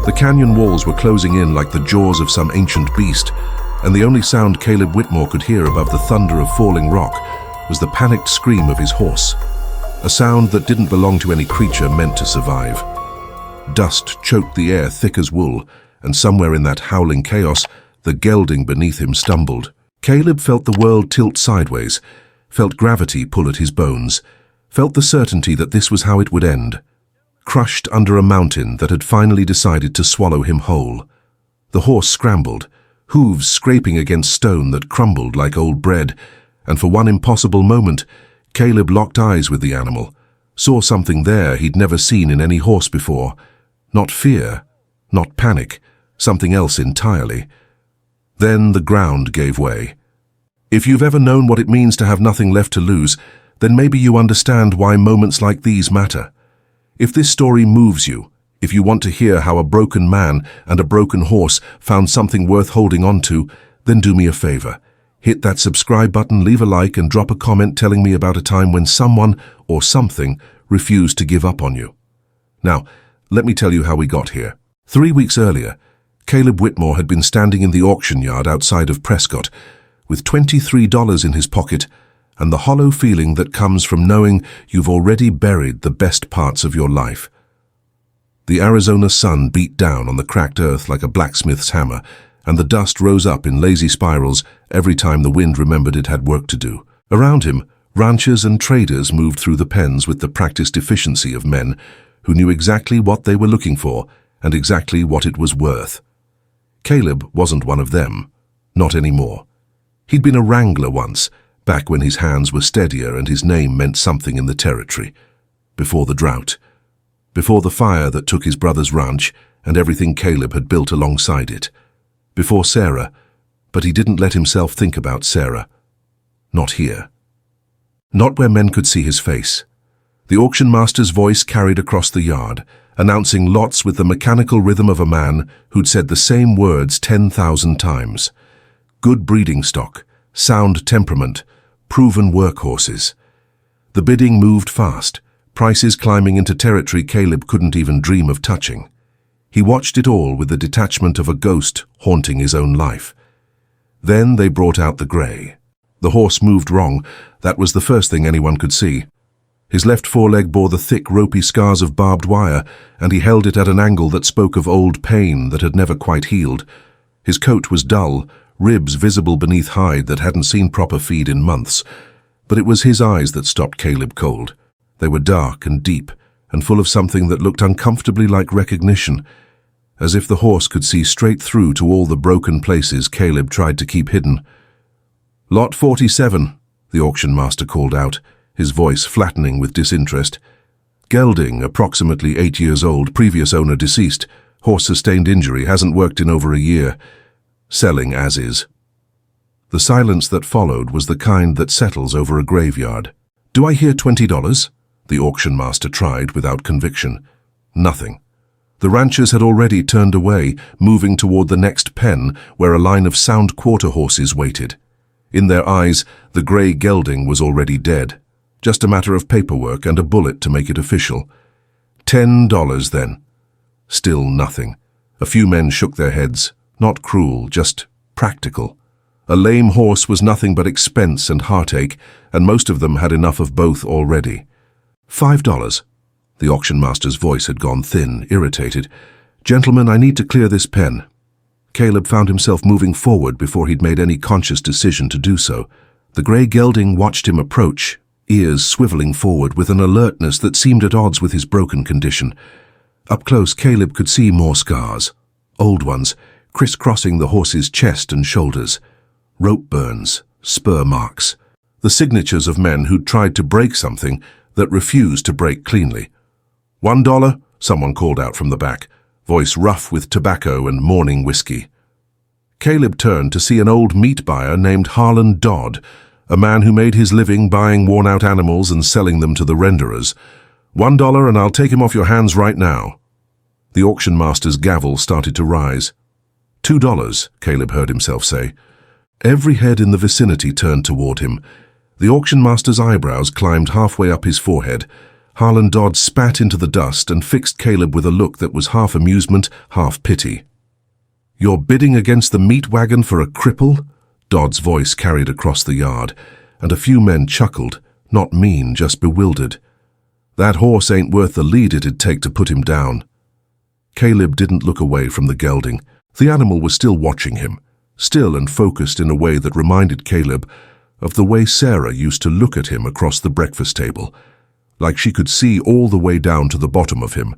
The canyon walls were closing in like the jaws of some ancient beast, and the only sound Caleb Whitmore could hear above the thunder of falling rock was the panicked scream of his horse, a sound that didn't belong to any creature meant to survive. Dust choked the air thick as wool, and somewhere in that howling chaos, the gelding beneath him stumbled. Caleb felt the world tilt sideways, felt gravity pull at his bones, felt the certainty that this was how it would end. Crushed under a mountain that had finally decided to swallow him whole. The horse scrambled, hooves scraping against stone that crumbled like old bread, and for one impossible moment, Caleb locked eyes with the animal, saw something there he'd never seen in any horse before. Not fear, not panic, something else entirely. Then the ground gave way. If you've ever known what it means to have nothing left to lose, then maybe you understand why moments like these matter. If this story moves you, if you want to hear how a broken man and a broken horse found something worth holding on to, then do me a favor. Hit that subscribe button, leave a like, and drop a comment telling me about a time when someone or something refused to give up on you. Now, let me tell you how we got here. 3 weeks earlier, Caleb Whitmore had been standing in the auction yard outside of Prescott with $23 in his pocket and the hollow feeling that comes from knowing you've already buried the best parts of your life. The Arizona sun beat down on the cracked earth like a blacksmith's hammer, and the dust rose up in lazy spirals every time the wind remembered it had work to do. Around him, ranchers and traders moved through the pens with the practiced efficiency of men who knew exactly what they were looking for and exactly what it was worth. Caleb wasn't one of them, not anymore. He'd been a wrangler once, back when his hands were steadier and his name meant something in the territory. Before the drought. Before the fire that took his brother's ranch and everything Caleb had built alongside it. Before Sarah, but he didn't let himself think about Sarah. Not here. Not where men could see his face. The auction master's voice carried across the yard, announcing lots with the mechanical rhythm of a man who'd said the same words 10,000 times. Good breeding stock, sound temperament, proven workhorses. The bidding moved fast, prices climbing into territory Caleb couldn't even dream of touching. He watched it all with the detachment of a ghost haunting his own life. Then they brought out the grey. The horse moved wrong. That was the first thing anyone could see. His left foreleg bore the thick, ropey scars of barbed wire, and he held it at an angle that spoke of old pain that had never quite healed. His coat was dull, ribs visible beneath hide that hadn't seen proper feed in months. But it was his eyes that stopped Caleb cold. They were dark and deep, and full of something that looked uncomfortably like recognition, as if the horse could see straight through to all the broken places Caleb tried to keep hidden. "Lot 47, the auction master called out, his voice flattening with disinterest. Gelding, approximately 8 years old, previous owner deceased, horse sustained injury, hasn't worked in over a year. Selling as is." The silence that followed was the kind that settles over a graveyard. "Do I hear $20? The auction master tried without conviction. Nothing. The ranchers had already turned away, moving toward the next pen where a line of sound quarter horses waited. In their eyes, the grey gelding was already dead. Just a matter of paperwork and a bullet to make it official. $10 then. Still nothing. A few men shook their heads. Not cruel, just practical. A lame horse was nothing but expense and heartache, and most of them had enough of both already. $5. The auction master's voice had gone thin, irritated. "Gentlemen, I need to clear this pen." Caleb found himself moving forward before he'd made any conscious decision to do so. The grey gelding watched him approach, ears swiveling forward with an alertness that seemed at odds with his broken condition. Up close, Caleb could see more scars. Old ones, crisscrossing the horse's chest and shoulders. Rope burns, spur marks. The signatures of men who'd tried to break something that refused to break cleanly. $1, someone called out from the back, voice rough with tobacco and morning whiskey. Caleb turned to see an old meat buyer named Harlan Dodd, a man who made his living buying worn-out animals and selling them to the renderers. $1 and I'll take him off your hands right now." The auction master's gavel started to rise. $2, Caleb heard himself say. Every head in the vicinity turned toward him. The auction master's eyebrows climbed halfway up his forehead. Harlan Dodd spat into the dust and fixed Caleb with a look that was half amusement, half pity. "You're bidding against the meat wagon for a cripple?" Dodd's voice carried across the yard, and a few men chuckled, not mean, just bewildered. "That horse ain't worth the lead it'd take to put him down." Caleb didn't look away from the gelding. The animal was still watching him, still and focused in a way that reminded Caleb of the way Sarah used to look at him across the breakfast table, like she could see all the way down to the bottom of him,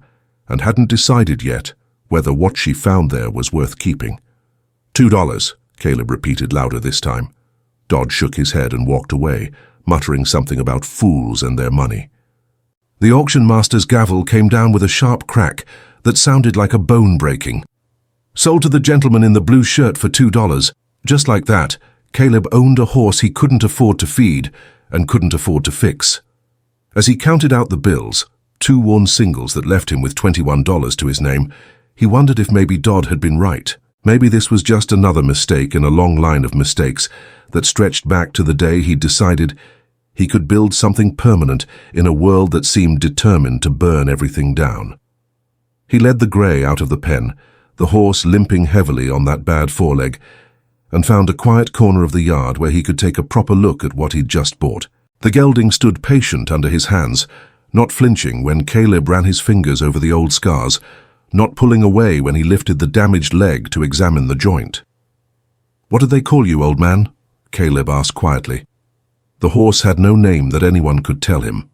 and hadn't decided yet whether what she found there was worth keeping. $2, Caleb repeated louder this time. Dodd shook his head and walked away, muttering something about fools and their money. The auction master's gavel came down with a sharp crack that sounded like a bone breaking. "Sold to the gentleman in the blue shirt for $2. Just like that, Caleb owned a horse he couldn't afford to feed and couldn't afford to fix. As he counted out the bills, 2 worn singles that left him with $21 to his name, he wondered if maybe Dodd had been right. Maybe this was just another mistake in a long line of mistakes that stretched back to the day he decided he could build something permanent in a world that seemed determined to burn everything down. He led the grey out of the pen, the horse limping heavily on that bad foreleg, and found a quiet corner of the yard where he could take a proper look at what he'd just bought. The gelding stood patient under his hands, not flinching when Caleb ran his fingers over the old scars, not pulling away when he lifted the damaged leg to examine the joint. "What did they call you, old man?" Caleb asked quietly. The horse had no name that anyone could tell him.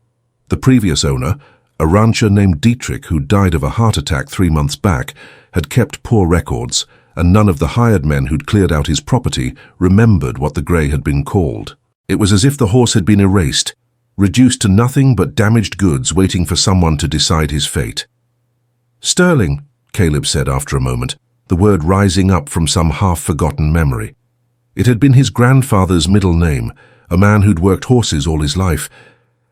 The previous owner, a rancher named Dietrich who died of a heart attack 3 months back, had kept poor records, and none of the hired men who'd cleared out his property remembered what the grey had been called. It was as if the horse had been erased, reduced to nothing but damaged goods waiting for someone to decide his fate. "Sterling," Caleb said after a moment, the word rising up from some half-forgotten memory. It had been his grandfather's middle name, a man who'd worked horses all his life,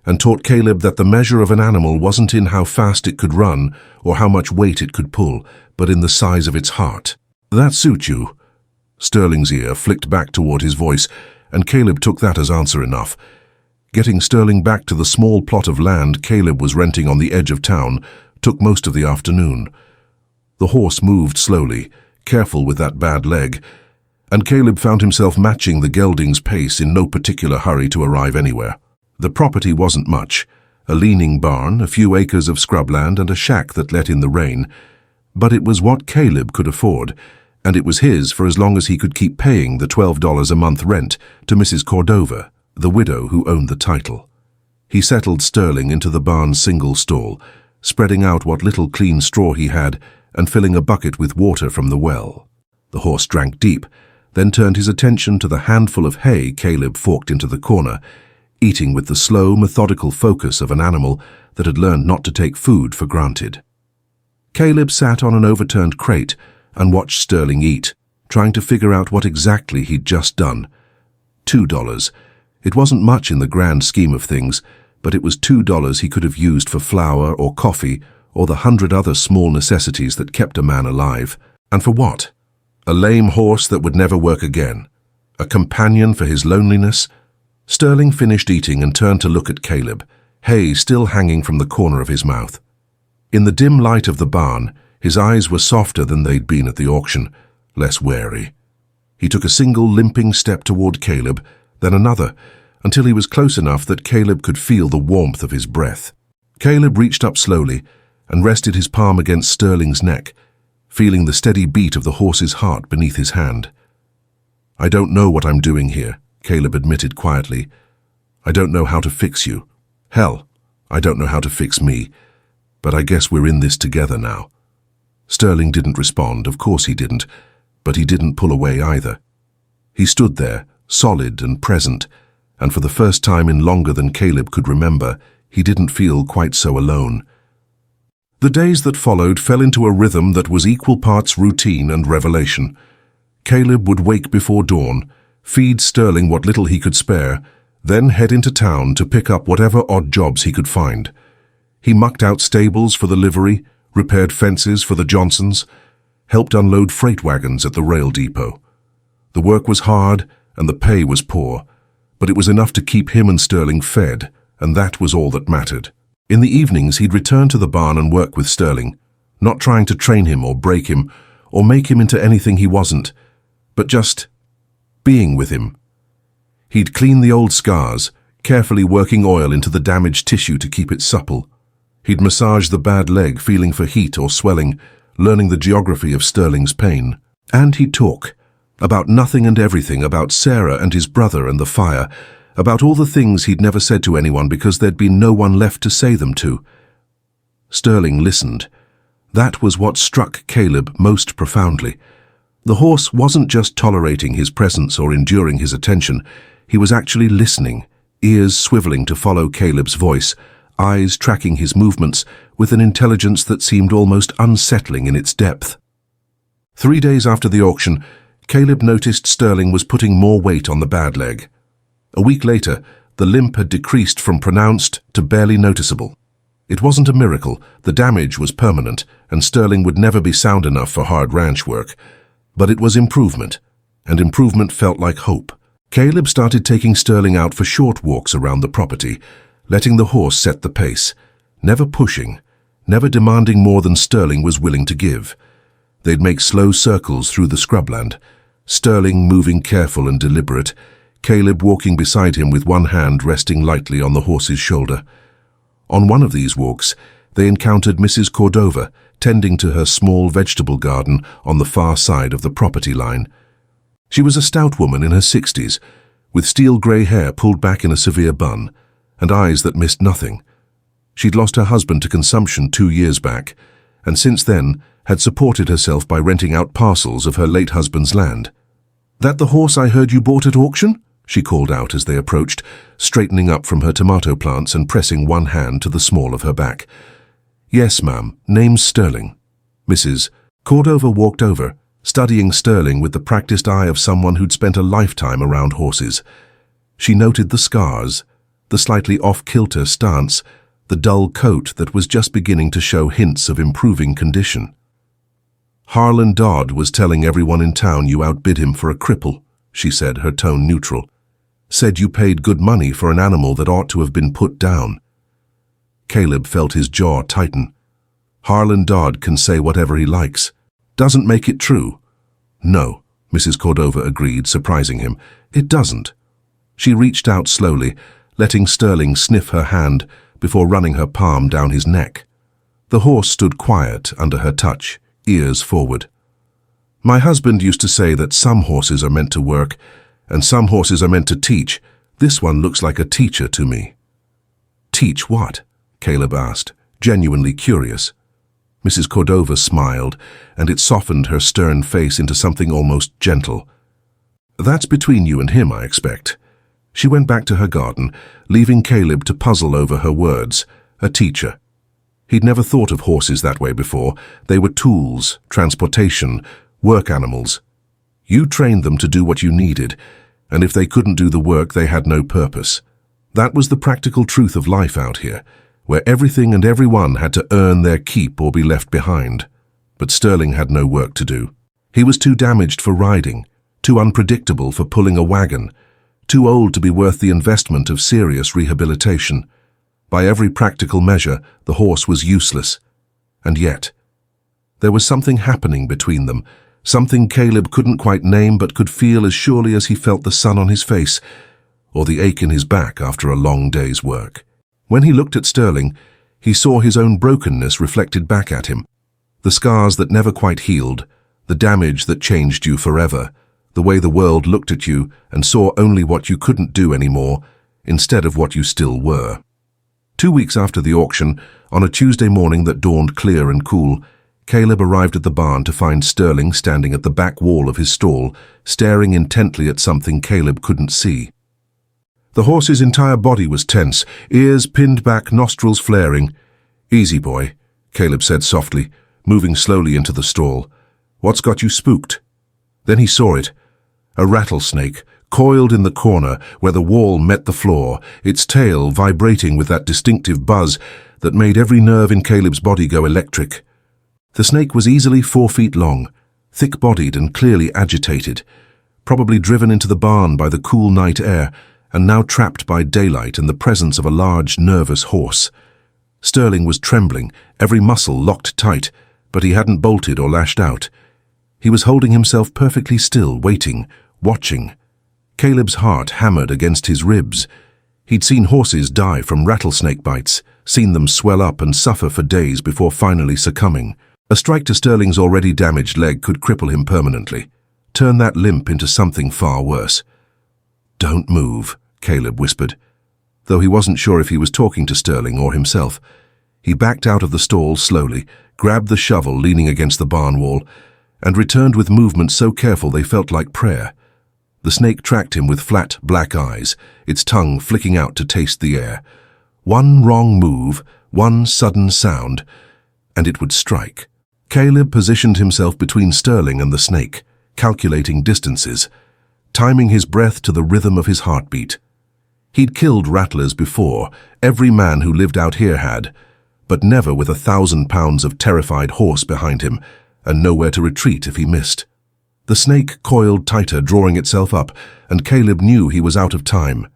and taught Caleb that the measure of an animal wasn't in how fast it could run or how much weight it could pull, but in the size of its heart. "That suit you?" Sterling's ear flicked back toward his voice, and Caleb took that as answer enough. Getting Sterling back to the small plot of land Caleb was renting on the edge of town took most of the afternoon. The horse moved slowly, careful with that bad leg, and Caleb found himself matching the gelding's pace in no particular hurry to arrive anywhere. The property wasn't much, a leaning barn, a few acres of scrubland, and a shack that let in the rain, but it was what Caleb could afford, and it was his for as long as he could keep paying the $12 a month rent to Mrs. Cordova, the widow who owned the title. He settled Sterling into the barn's single stall, spreading out what little clean straw he had and filling a bucket with water from the well. The horse drank deep, then turned his attention to the handful of hay Caleb forked into the corner, eating with the slow, methodical focus of an animal that had learned not to take food for granted. Caleb sat on an overturned crate and watched Sterling eat, trying to figure out what exactly he'd just done. $2. It wasn't much in the grand scheme of things, but it was $2 he could have used for flour or coffee or the 100 other small necessities that kept a man alive. And for what? A lame horse that would never work again? A companion for his loneliness? Sterling finished eating and turned to look at Caleb, hay still hanging from the corner of his mouth. In the dim light of the barn, his eyes were softer than they'd been at the auction, less wary. He took a single limping step toward Caleb, then another, until he was close enough that Caleb could feel the warmth of his breath. Caleb reached up slowly and rested his palm against Sterling's neck, feeling the steady beat of the horse's heart beneath his hand. "I don't know what I'm doing here," Caleb admitted quietly. "I don't know how to fix you. Hell, I don't know how to fix me. But I guess we're in this together now." Sterling didn't respond, of course he didn't, but he didn't pull away either. He stood there, solid and present, and for the first time in longer than Caleb could remember, he didn't feel quite so alone. The days that followed fell into a rhythm that was equal parts routine and revelation. Caleb would wake before dawn, feed Sterling what little he could spare, then head into town to pick up whatever odd jobs he could find. He mucked out stables for the livery, repaired fences for the Johnsons, helped unload freight wagons at the rail depot. The work was hard and the pay was poor, but it was enough to keep him and Sterling fed, and that was all that mattered. In the evenings, he'd return to the barn and work with Sterling, not trying to train him or break him or make him into anything he wasn't, but just being with him. He'd clean the old scars, carefully working oil into the damaged tissue to keep it supple. He'd massage the bad leg, feeling for heat or swelling, learning the geography of Sterling's pain. And he'd talk about nothing and everything, about Sarah and his brother and the fire, about all the things he'd never said to anyone because there'd been no one left to say them to. Sterling listened. That was what struck Caleb most profoundly. The horse wasn't just tolerating his presence or enduring his attention. He was actually listening, ears swiveling to follow Caleb's voice, eyes tracking his movements with an intelligence that seemed almost unsettling in its depth. 3 days after the auction, Caleb noticed Sterling was putting more weight on the bad leg. A week later, the limp had decreased from pronounced to barely noticeable. It wasn't a miracle, the damage was permanent, and Sterling would never be sound enough for hard ranch work. But it was improvement, and improvement felt like hope. Caleb started taking Sterling out for short walks around the property, letting the horse set the pace, never pushing, never demanding more than Sterling was willing to give. They'd make slow circles through the scrubland, Sterling moving careful and deliberate, Caleb walking beside him with one hand resting lightly on the horse's shoulder. On one of these walks, they encountered Mrs. Cordova tending to her small vegetable garden on the far side of the property line. She was a stout woman in her 60s, with steel-grey hair pulled back in a severe bun, and eyes that missed nothing. She'd lost her husband to consumption 2 years back, and since then had supported herself by renting out parcels of her late husband's land. "That the horse I heard you bought at auction?" she called out as they approached, straightening up from her tomato plants and pressing one hand to the small of her back. "Yes, ma'am. Name's Sterling." Mrs. Cordova walked over, studying Sterling with the practiced eye of someone who'd spent a lifetime around horses. She noted the scars, the slightly off-kilter stance, the dull coat that was just beginning to show hints of improving condition. "Harlan Dodd was telling everyone in town you outbid him for a cripple," she said, her tone neutral. "Said you paid good money for an animal that ought to have been put down." Caleb felt his jaw tighten. Harlan Dodd can say whatever he likes. Doesn't make it true. "No," Mrs. Cordova agreed, surprising him. "It doesn't." She reached out slowly, letting Sterling sniff her hand before running her palm down his neck. The horse stood quiet under her touch, ears forward. "My husband used to say that some horses are meant to work, and some horses are meant to teach. This one looks like a teacher to me." "Teach what?" Caleb asked, genuinely curious. Mrs. Cordova smiled, and it softened her stern face into something almost gentle. "That's between you and him, I expect." She went back to her garden, leaving Caleb to puzzle over her words. A teacher. He'd never thought of horses that way before. They were tools, transportation, work animals. You trained them to do what you needed, and if they couldn't do the work, they had no purpose. That was the practical truth of life out here, where everything and everyone had to earn their keep or be left behind. But Sterling had no work to do. He was too damaged for riding, too unpredictable for pulling a wagon, too old to be worth the investment of serious rehabilitation. By every practical measure, the horse was useless. And yet, there was something happening between them, something Caleb couldn't quite name but could feel as surely as he felt the sun on his face or the ache in his back after a long day's work. When he looked at Sterling, he saw his own brokenness reflected back at him. The scars that never quite healed, the damage that changed you forever, the way the world looked at you and saw only what you couldn't do anymore, instead of what you still were. 2 weeks after the auction, on a Tuesday morning that dawned clear and cool, Caleb arrived at the barn to find Sterling standing at the back wall of his stall, staring intently at something Caleb couldn't see. The horse's entire body was tense, ears pinned back, nostrils flaring. "Easy, boy," Caleb said softly, moving slowly into the stall. "What's got you spooked?" Then he saw it. A rattlesnake, coiled in the corner where the wall met the floor, its tail vibrating with that distinctive buzz that made every nerve in Caleb's body go electric. The snake was easily 4 feet long, thick-bodied and clearly agitated, probably driven into the barn by the cool night air, and now trapped by daylight and the presence of a large, nervous horse. Sterling was trembling, every muscle locked tight, but he hadn't bolted or lashed out. He was holding himself perfectly still, waiting, watching. Caleb's heart hammered against his ribs. He'd seen horses die from rattlesnake bites, seen them swell up and suffer for days before finally succumbing. A strike to Sterling's already damaged leg could cripple him permanently, turn that limp into something far worse. "Don't move," Caleb whispered. Though he wasn't sure if he was talking to Sterling or himself, he backed out of the stall slowly, grabbed the shovel leaning against the barn wall, and returned with movements so careful they felt like prayer. The snake tracked him with flat, black eyes, its tongue flicking out to taste the air. One wrong move, one sudden sound, and it would strike. Caleb positioned himself between Sterling and the snake, calculating distances, timing his breath to the rhythm of his heartbeat. He'd killed rattlers before, every man who lived out here had, but never with 1,000 pounds of terrified horse behind him, and nowhere to retreat if he missed. The snake coiled tighter, drawing itself up, and Caleb knew he was out of time.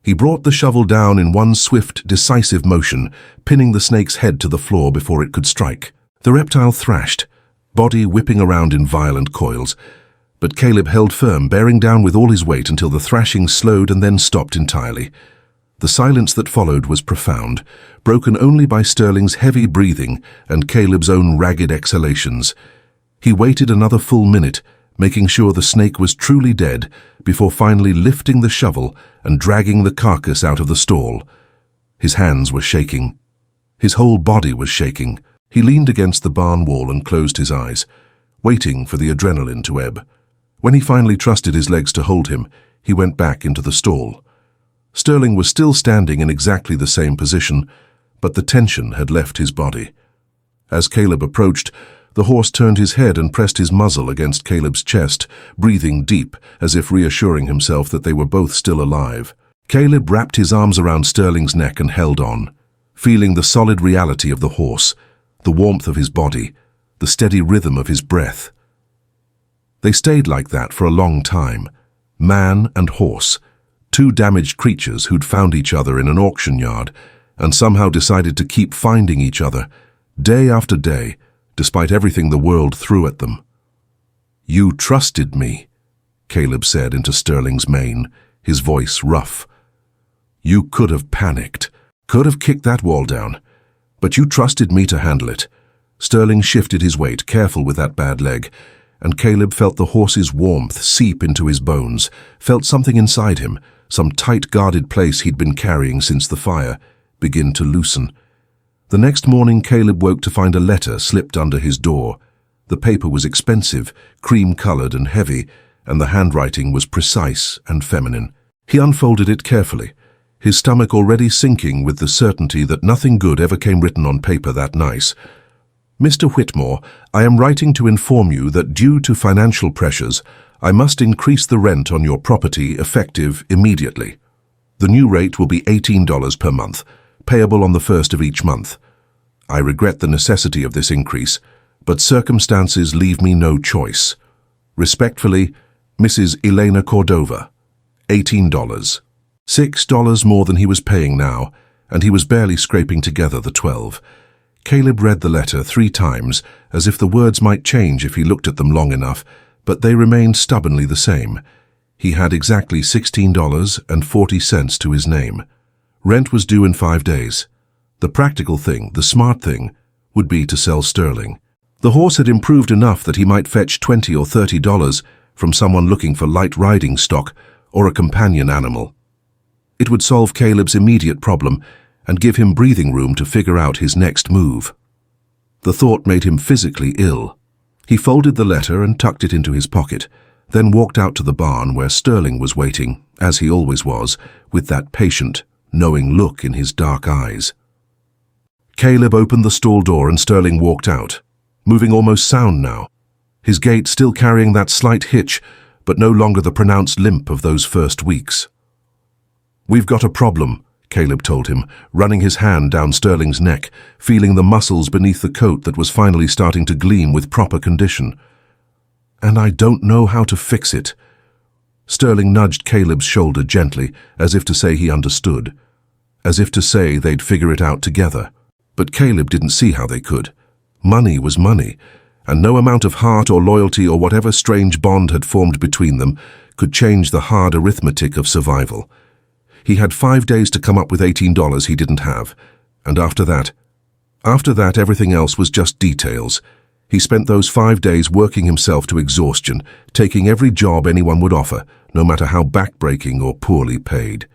He brought the shovel down in one swift, decisive motion, pinning the snake's head to the floor before it could strike. The reptile thrashed, body whipping around in violent coils, but Caleb held firm, bearing down with all his weight until the thrashing slowed and then stopped entirely. The silence that followed was profound, broken only by Sterling's heavy breathing and Caleb's own ragged exhalations. He waited another full minute, making sure the snake was truly dead, before finally lifting the shovel and dragging the carcass out of the stall. His hands were shaking. His whole body was shaking. He leaned against the barn wall and closed his eyes, waiting for the adrenaline to ebb. When he finally trusted his legs to hold him, he went back into the stall. Sterling was still standing in exactly the same position, but the tension had left his body. As Caleb approached, the horse turned his head and pressed his muzzle against Caleb's chest, breathing deep, as if reassuring himself that they were both still alive. Caleb wrapped his arms around Sterling's neck and held on, feeling the solid reality of the horse, the warmth of his body, the steady rhythm of his breath. They stayed like that for a long time, man and horse, two damaged creatures who'd found each other in an auction yard and somehow decided to keep finding each other, day after day, despite everything the world threw at them. "You trusted me," Caleb said into Sterling's mane, his voice rough. "You could have panicked, could have kicked that wall down, but you trusted me to handle it." Sterling shifted his weight, careful with that bad leg, and Caleb felt the horse's warmth seep into his bones, felt something inside him, some tight guarded place he'd been carrying since the fire, begin to loosen. The next morning Caleb woke to find a letter slipped under his door. The paper was expensive, cream-colored and heavy, and the handwriting was precise and feminine. He unfolded it carefully, his stomach already sinking with the certainty that nothing good ever came written on paper that nice. "Mr. Whitmore, I am writing to inform you that due to financial pressures, I must increase the rent on your property effective immediately. The new rate will be $18 per month, payable on the 1st of each month. I regret the necessity of this increase, but circumstances leave me no choice. Respectfully, Mrs. Elena Cordova, $18. $6 more than he was paying now, and he was barely scraping together the 12. Caleb read the letter 3 times, as if the words might change if he looked at them long enough, but they remained stubbornly the same. He had exactly $16.40 to his name. Rent was due in 5 days. The practical thing, the smart thing, would be to sell Sterling. The horse had improved enough that he might fetch $20 or $30 from someone looking for light riding stock or a companion animal. It would solve Caleb's immediate problem and give him breathing room to figure out his next move. The thought made him physically ill. He folded the letter and tucked it into his pocket, then walked out to the barn where Sterling was waiting, as he always was, with that patient, knowing look in his dark eyes. Caleb opened the stall door and Sterling walked out, moving almost sound now, his gait still carrying that slight hitch, but no longer the pronounced limp of those first weeks. "We've got a problem," Caleb told him, running his hand down Sterling's neck, feeling the muscles beneath the coat that was finally starting to gleam with proper condition. "And I don't know how to fix it." Sterling nudged Caleb's shoulder gently, as if to say he understood, as if to say they'd figure it out together. But Caleb didn't see how they could. Money was money, and no amount of heart or loyalty or whatever strange bond had formed between them could change the hard arithmetic of survival. He had 5 days to come up with $18 he didn't have, and after that, everything else was just details. He spent those 5 days working himself to exhaustion, taking every job anyone would offer, no matter how backbreaking or poorly paid.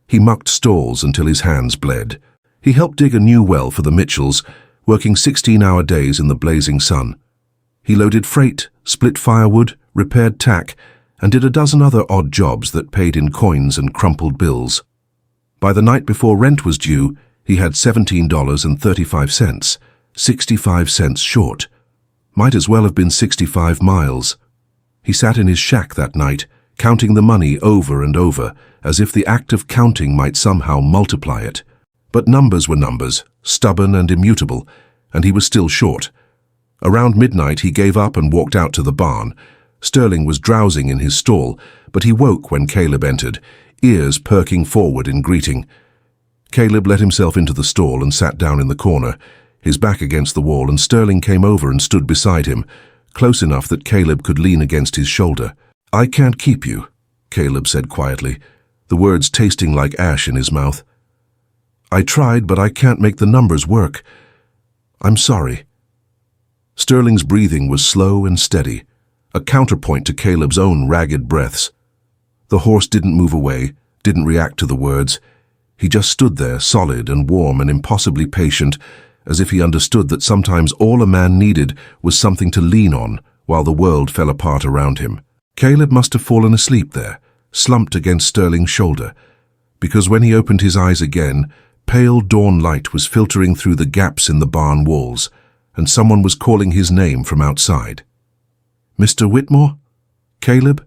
He mucked stalls until his hands bled. He helped dig a new well for the Mitchells, working 16-hour days in the blazing sun. He loaded freight, split firewood, repaired tack, and did a dozen other odd jobs that paid in coins and crumpled bills. By the night before rent was due, he had $17.35, 65 cents short. Might as well have been 65 miles. He sat in his shack that night, counting the money over and over, as if the act of counting might somehow multiply it. But numbers were numbers, stubborn and immutable, and he was still short. Around midnight he gave up and walked out to the barn. Sterling was drowsing in his stall, but he woke when Caleb entered, ears perking forward in greeting. Caleb let himself into the stall and sat down in the corner, his back against the wall, and Sterling came over and stood beside him, close enough that Caleb could lean against his shoulder. "I can't keep you," Caleb said quietly, the words tasting like ash in his mouth. "I tried, but I can't make the numbers work. I'm sorry." Sterling's breathing was slow and steady, a counterpoint to Caleb's own ragged breaths. The horse didn't move away, didn't react to the words. He just stood there, solid and warm and impossibly patient, as if he understood that sometimes all a man needed was something to lean on while the world fell apart around him. Caleb must have fallen asleep there, slumped against Sterling's shoulder, because when he opened his eyes again, pale dawn light was filtering through the gaps in the barn walls, and someone was calling his name from outside. "Mr. Whitmore? Caleb?"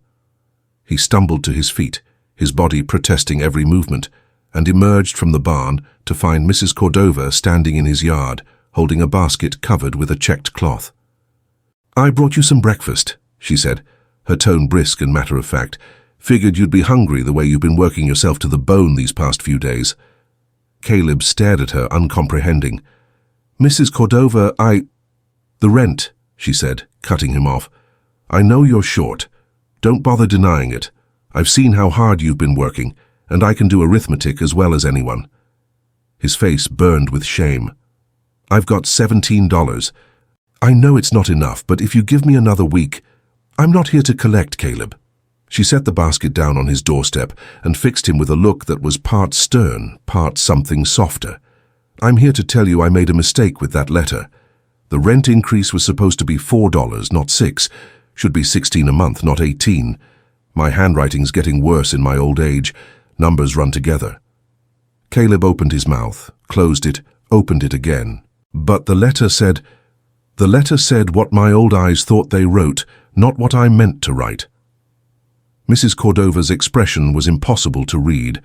He stumbled to his feet, his body protesting every movement, and emerged from the barn to find Mrs. Cordova standing in his yard, holding a basket covered with a checked cloth. "I brought you some breakfast," she said, her tone brisk and matter-of-fact. "Figured you'd be hungry the way you've been working yourself to the bone these past few days." Caleb stared at her, uncomprehending. "Mrs. Cordova, The rent," she said, cutting him off. "I know you're short. Don't bother denying it. I've seen how hard you've been working, and I can do arithmetic as well as anyone." His face burned with shame. "I've got $17. I know it's not enough, but if you give me another week—" "I'm not here to collect, Caleb." She set the basket down on his doorstep and fixed him with a look that was part stern, part something softer. "I'm here to tell you I made a mistake with that letter. The rent increase was supposed to be $4, not $6. Should be $16 a month, not $18. My handwriting's getting worse in my old age. Numbers run together." Caleb opened his mouth, closed it, opened it again. "But the letter said what my old eyes thought they wrote, not what I meant to write." Mrs. Cordova's expression was impossible to read,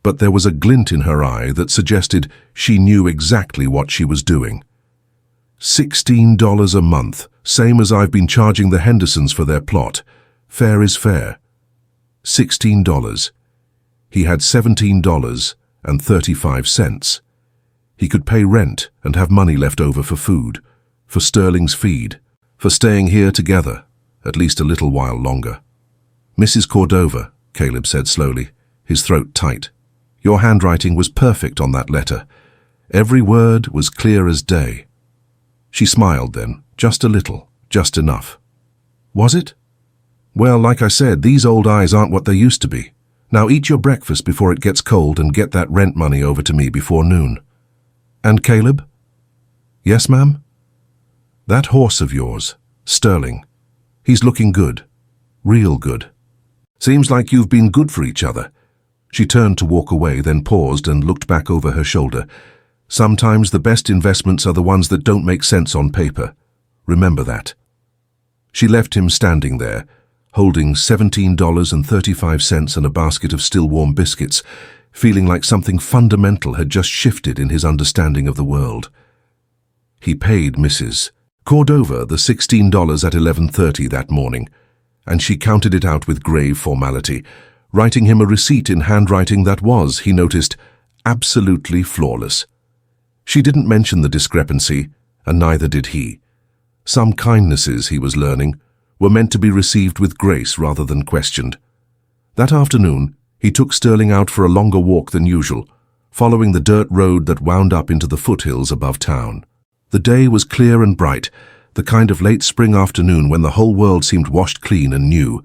but there was a glint in her eye that suggested she knew exactly what she was doing. $16 a month, same as I've been charging the Hendersons for their plot. Fair is fair. $16. He had $17.35. He could pay rent and have money left over for food, for Sterling's feed, for staying here together, at least a little while longer. "Mrs. Cordova," Caleb said slowly, his throat tight, "your handwriting was perfect on that letter. Every word was clear as day." She smiled then, just a little, just enough. "Was it? Well, like I said, these old eyes aren't what they used to be. Now eat your breakfast before it gets cold and get that rent money over to me before noon." "And Caleb?" "Yes, ma'am?" "That horse of yours, Sterling, he's looking good, real good. Seems like you've been good for each other." She turned to walk away, then paused and looked back over her shoulder. "Sometimes the best investments are the ones that don't make sense on paper. Remember that." She left him standing there, holding $17.35 and a basket of still warm biscuits, feeling like something fundamental had just shifted in his understanding of the world. He paid Mrs. Cordova the $16 at 11:30 that morning, and she counted it out with grave formality, writing him a receipt in handwriting that was, he noticed, absolutely flawless. She didn't mention the discrepancy, and neither did he. Some kindnesses, he was learning, were meant to be received with grace rather than questioned. That afternoon, he took Sterling out for a longer walk than usual, following the dirt road that wound up into the foothills above town. The day was clear and bright, the kind of late spring afternoon when the whole world seemed washed clean and new.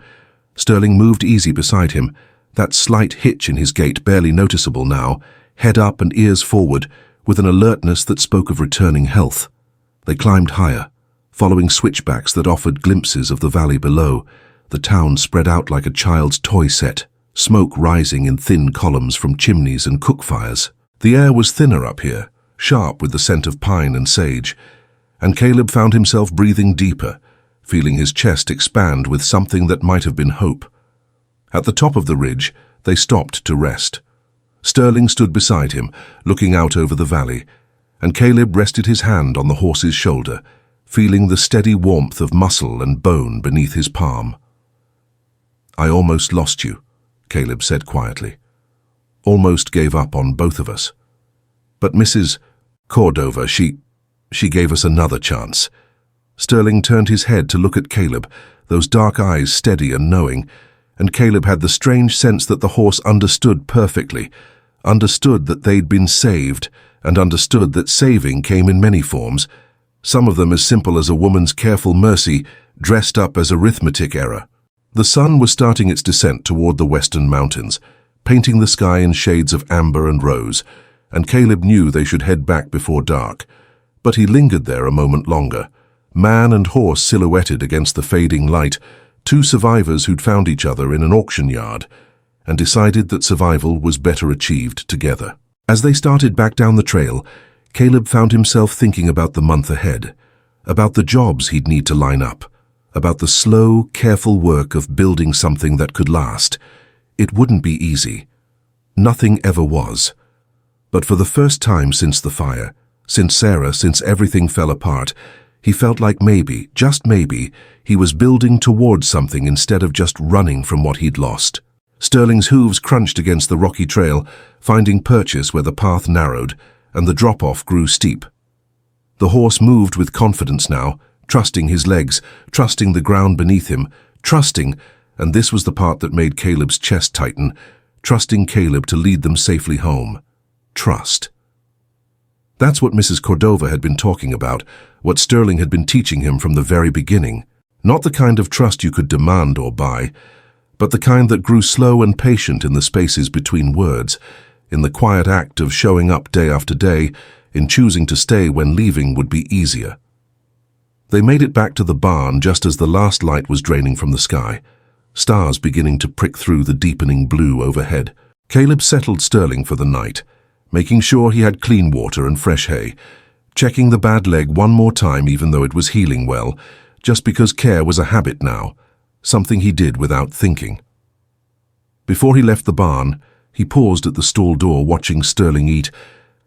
Sterling moved easy beside him, that slight hitch in his gait barely noticeable now, head up and ears forward, with an alertness that spoke of returning health. They climbed higher, following switchbacks that offered glimpses of the valley below, the town spread out like a child's toy set, smoke rising in thin columns from chimneys and cook fires. The air was thinner up here, sharp with the scent of pine and sage, and Caleb found himself breathing deeper, feeling his chest expand with something that might have been hope. At the top of the ridge, they stopped to rest. Sterling stood beside him, looking out over the valley, and Caleb rested his hand on the horse's shoulder, feeling the steady warmth of muscle and bone beneath his palm. "I almost lost you," Caleb said quietly. "Almost gave up on both of us. But Mrs. Cordova, she gave us another chance." Sterling turned his head to look at Caleb, those dark eyes steady and knowing, and Caleb had the strange sense that the horse understood perfectly, understood that they'd been saved, and understood that saving came in many forms, some of them as simple as a woman's careful mercy dressed up as arithmetic error. The sun was starting its descent toward the western mountains, painting the sky in shades of amber and rose, and Caleb knew they should head back before dark. But he lingered there a moment longer, man and horse silhouetted against the fading light, two survivors who'd found each other in an auction yard, and decided that survival was better achieved together. As they started back down the trail, Caleb found himself thinking about the month ahead, about the jobs he'd need to line up, about the slow, careful work of building something that could last. It wouldn't be easy. Nothing ever was. But for the first time since the fire, since Sarah, since everything fell apart, he felt like maybe, just maybe, he was building towards something instead of just running from what he'd lost. Sterling's hooves crunched against the rocky trail, finding purchase where the path narrowed and the drop-off grew steep. The horse moved with confidence now, trusting his legs, trusting the ground beneath him, trusting, and this was the part that made Caleb's chest tighten, trusting Caleb to lead them safely home. Trust. That's what Mrs. Cordova had been talking about, what Sterling had been teaching him from the very beginning. Not the kind of trust you could demand or buy, but the kind that grew slow and patient in the spaces between words, in the quiet act of showing up day after day, in choosing to stay when leaving would be easier. They made it back to the barn just as the last light was draining from the sky, stars beginning to prick through the deepening blue overhead. Caleb settled Sterling for the night, making sure he had clean water and fresh hay, checking the bad leg one more time even though it was healing well, just because care was a habit now, something he did without thinking. Before he left the barn, he paused at the stall door watching Sterling eat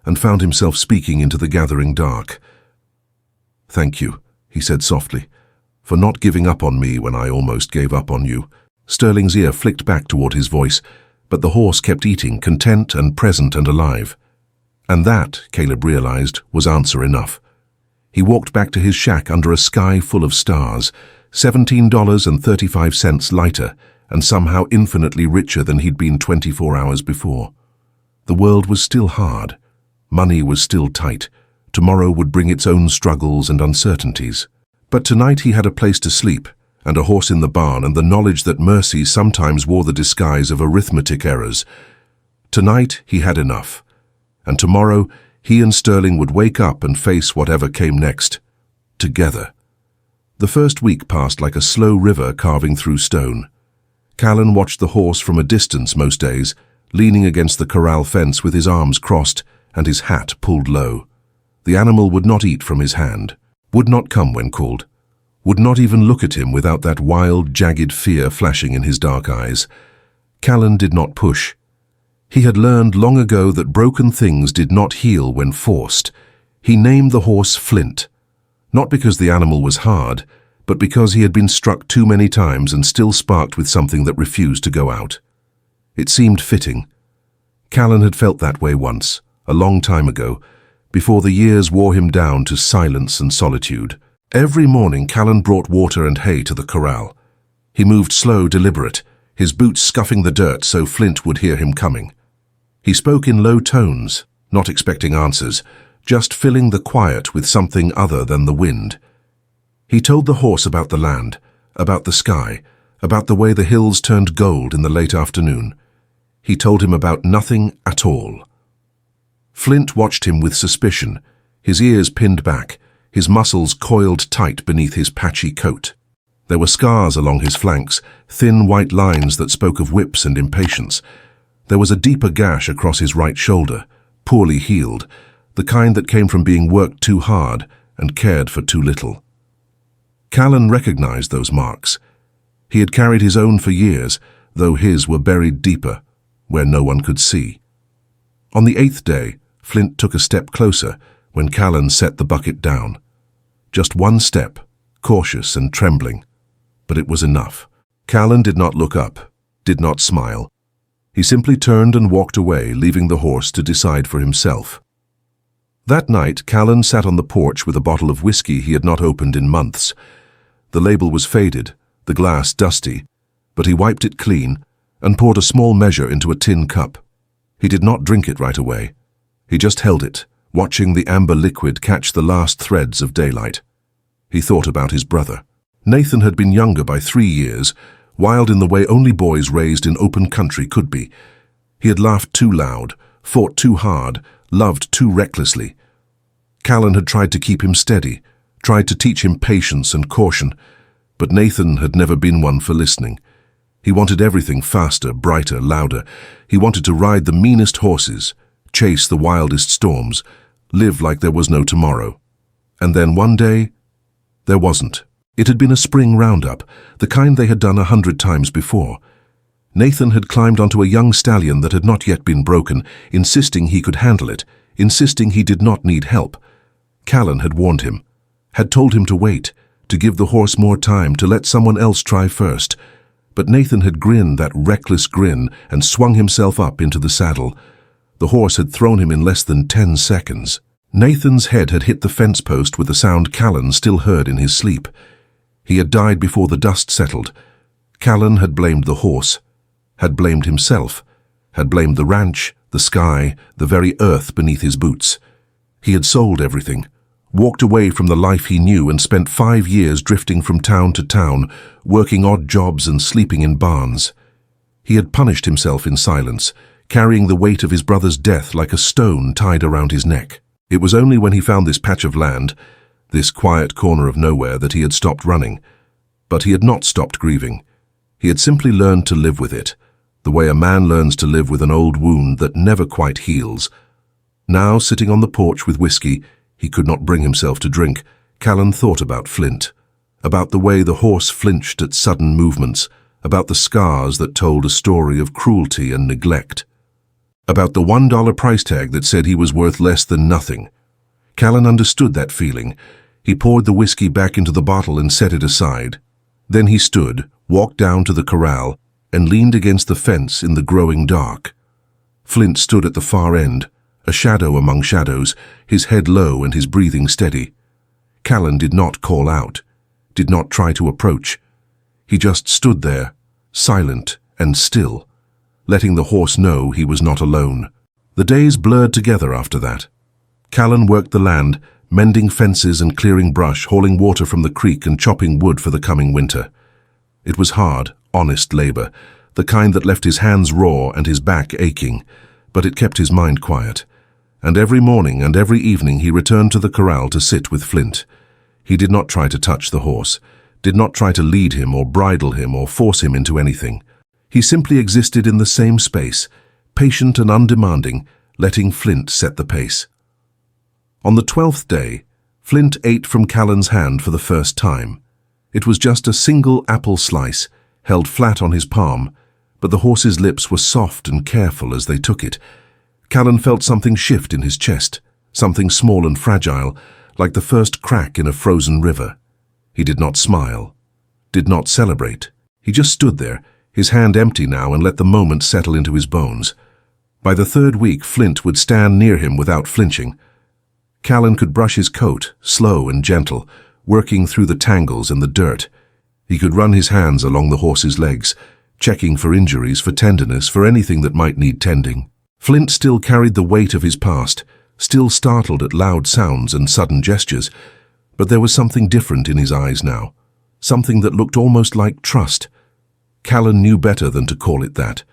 and found himself speaking into the gathering dark. "Thank you," he said softly, "for not giving up on me when I almost gave up on you." Sterling's ear flicked back toward his voice, but the horse kept eating, content and present and alive. And that, Caleb realized, was answer enough. He walked back to his shack under a sky full of stars, $17.35 lighter, and somehow infinitely richer than he'd been 24 hours before. The world was still hard. Money was still tight. Tomorrow would bring its own struggles and uncertainties. But tonight he had a place to sleep, and a horse in the barn, and the knowledge that mercy sometimes wore the disguise of arithmetic errors. Tonight he had enough, and tomorrow he and Sterling would wake up and face whatever came next, together. The first week passed like a slow river carving through stone. Callan watched the horse from a distance most days, leaning against the corral fence with his arms crossed and his hat pulled low. The animal would not eat from his hand, would not come when called, would not even look at him without that wild, jagged fear flashing in his dark eyes. Callan did not push. He had learned long ago that broken things did not heal when forced. He named the horse Flint, not because the animal was hard, but because he had been struck too many times and still sparked with something that refused to go out. It seemed fitting. Callan had felt that way once, a long time ago, before the years wore him down to silence and solitude. Every morning Callan brought water and hay to the corral. He moved slow, deliberate, his boots scuffing the dirt so Flint would hear him coming. He spoke in low tones, not expecting answers, just filling the quiet with something other than the wind. He told the horse about the land, about the sky, about the way the hills turned gold in the late afternoon. He told him about nothing at all. Flint watched him with suspicion, his ears pinned back, his muscles coiled tight beneath his patchy coat. There were scars along his flanks, thin white lines that spoke of whips and impatience. There was a deeper gash across his right shoulder, poorly healed, the kind that came from being worked too hard and cared for too little. Callan recognized those marks. He had carried his own for years, though his were buried deeper, where no one could see. On the 8th day, Flint took a step closer when Callan set the bucket down. Just one step, cautious and trembling. But it was enough. Callan did not look up, did not smile. He simply turned and walked away, leaving the horse to decide for himself. That night, Callan sat on the porch with a bottle of whiskey he had not opened in months. The label was faded, the glass dusty, but he wiped it clean and poured a small measure into a tin cup. He did not drink it right away. He just held it, watching the amber liquid catch the last threads of daylight. He thought about his brother. Nathan had been younger by 3 years, wild in the way only boys raised in open country could be. He had laughed too loud, fought too hard, loved too recklessly. Callan had tried to keep him steady, tried to teach him patience and caution, but Nathan had never been one for listening. He wanted everything faster, brighter, louder. He wanted to ride the meanest horses, chase the wildest storms, live like there was no tomorrow. And then one day, there wasn't. It had been a spring roundup, the kind they had done 100 times before. Nathan had climbed onto a young stallion that had not yet been broken, insisting he could handle it, insisting he did not need help. Callan had warned him, had told him to wait, to give the horse more time, to let someone else try first. But Nathan had grinned that reckless grin and swung himself up into the saddle. The horse had thrown him in less than 10 seconds. Nathan's head had hit the fence post with a sound Callan still heard in his sleep. He had died before the dust settled. Callan had blamed the horse, had blamed himself, had blamed the ranch, the sky, the very earth beneath his boots. He had sold everything, walked away from the life he knew and spent 5 years drifting from town to town, working odd jobs and sleeping in barns. He had punished himself in silence, carrying the weight of his brother's death like a stone tied around his neck. It was only when he found this patch of land, this quiet corner of nowhere, that he had stopped running. But he had not stopped grieving. He had simply learned to live with it, the way a man learns to live with an old wound that never quite heals. Now, sitting on the porch with whiskey he could not bring himself to drink, Callan thought about Flint, about the way the horse flinched at sudden movements, about the scars that told a story of cruelty and neglect, about the $1 price tag that said he was worth less than nothing. Callan understood that feeling. He poured the whiskey back into the bottle and set it aside. Then he stood, walked down to the corral, and leaned against the fence in the growing dark. Flint stood at the far end, a shadow among shadows, his head low and his breathing steady. Callan did not call out, did not try to approach. He just stood there, silent and still, letting the horse know he was not alone. The days blurred together after that. Callan worked the land, mending fences and clearing brush, hauling water from the creek and chopping wood for the coming winter. It was hard, honest labor, the kind that left his hands raw and his back aching, but it kept his mind quiet. And every morning and every evening he returned to the corral to sit with Flint. He did not try to touch the horse, did not try to lead him or bridle him or force him into anything. He simply existed in the same space, patient and undemanding, letting Flint set the pace. On the 12th day, Flint ate from Callan's hand for the first time. It was just a single apple slice, held flat on his palm, but the horse's lips were soft and careful as they took it. Callan felt something shift in his chest, something small and fragile, like the first crack in a frozen river. He did not smile, did not celebrate. He just stood there, his hand empty now, and let the moment settle into his bones. By the 3rd week, Flint would stand near him without flinching. Callan could brush his coat, slow and gentle, working through the tangles and the dirt. He could run his hands along the horse's legs, checking for injuries, for tenderness, for anything that might need tending. Flint still carried the weight of his past, still startled at loud sounds and sudden gestures, but there was something different in his eyes now, something that looked almost like trust. Callan knew better than to call it that.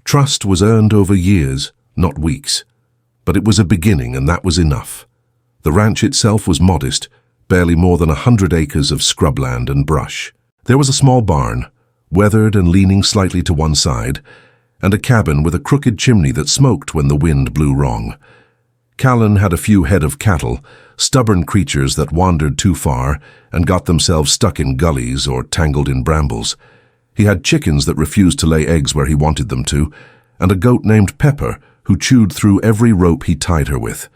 Trust was earned over years, not weeks. But it was a beginning, and that was enough. The ranch itself was modest, barely more than 100 acres of scrubland and brush. There was a small barn, weathered and leaning slightly to one side, and a cabin with a crooked chimney that smoked when the wind blew wrong. Callan had a few head of cattle, stubborn creatures that wandered too far and got themselves stuck in gullies or tangled in brambles. He had chickens that refused to lay eggs where he wanted them to, and a goat named Pepper who chewed through every rope he tied her with.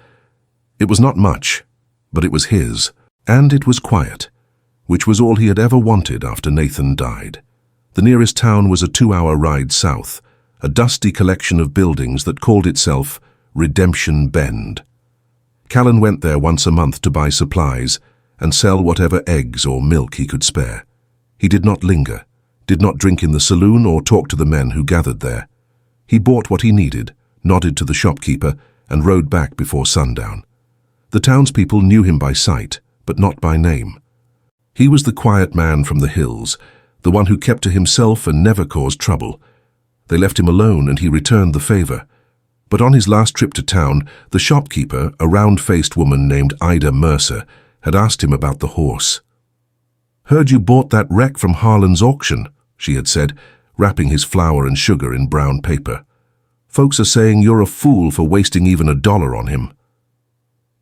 It was not much, but it was his, and it was quiet, which was all he had ever wanted after Nathan died. The nearest town was a 2-hour ride south, a dusty collection of buildings that called itself Redemption Bend. Callan went there once a month to buy supplies and sell whatever eggs or milk he could spare. He did not linger, did not drink in the saloon or talk to the men who gathered there. He bought what he needed, nodded to the shopkeeper, and rode back before sundown. The townspeople knew him by sight, but not by name. He was the quiet man from the hills, the one who kept to himself and never caused trouble. They left him alone and he returned the favor. But on his last trip to town, the shopkeeper, a round-faced woman named Ida Mercer, had asked him about the horse. "Heard you bought that wreck from Harlan's auction," she had said, wrapping his flour and sugar in brown paper. "Folks are saying you're a fool for wasting even $1 on him."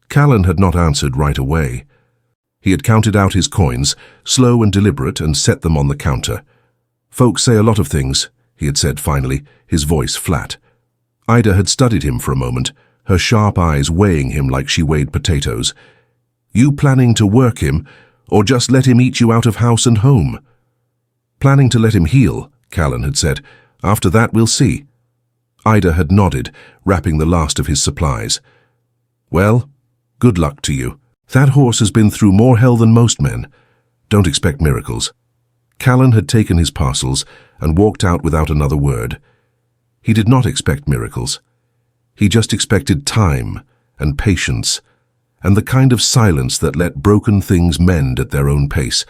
Callan had not answered right away. He had counted out his coins, slow and deliberate, and set them on the counter. "Folks say a lot of things," he had said finally, his voice flat. Ida had studied him for a moment, her sharp eyes weighing him like she weighed potatoes. "You planning to work him, or just let him eat you out of house and home?" "Planning to let him heal," Callan had said. "After that we'll see." Ida had nodded, wrapping the last of his supplies. "Well, good luck to you. That horse has been through more hell than most men. Don't expect miracles." Callan had taken his parcels and walked out without another word. He did not expect miracles. He just expected time and patience, and the kind of silence that let broken things mend at their own pace.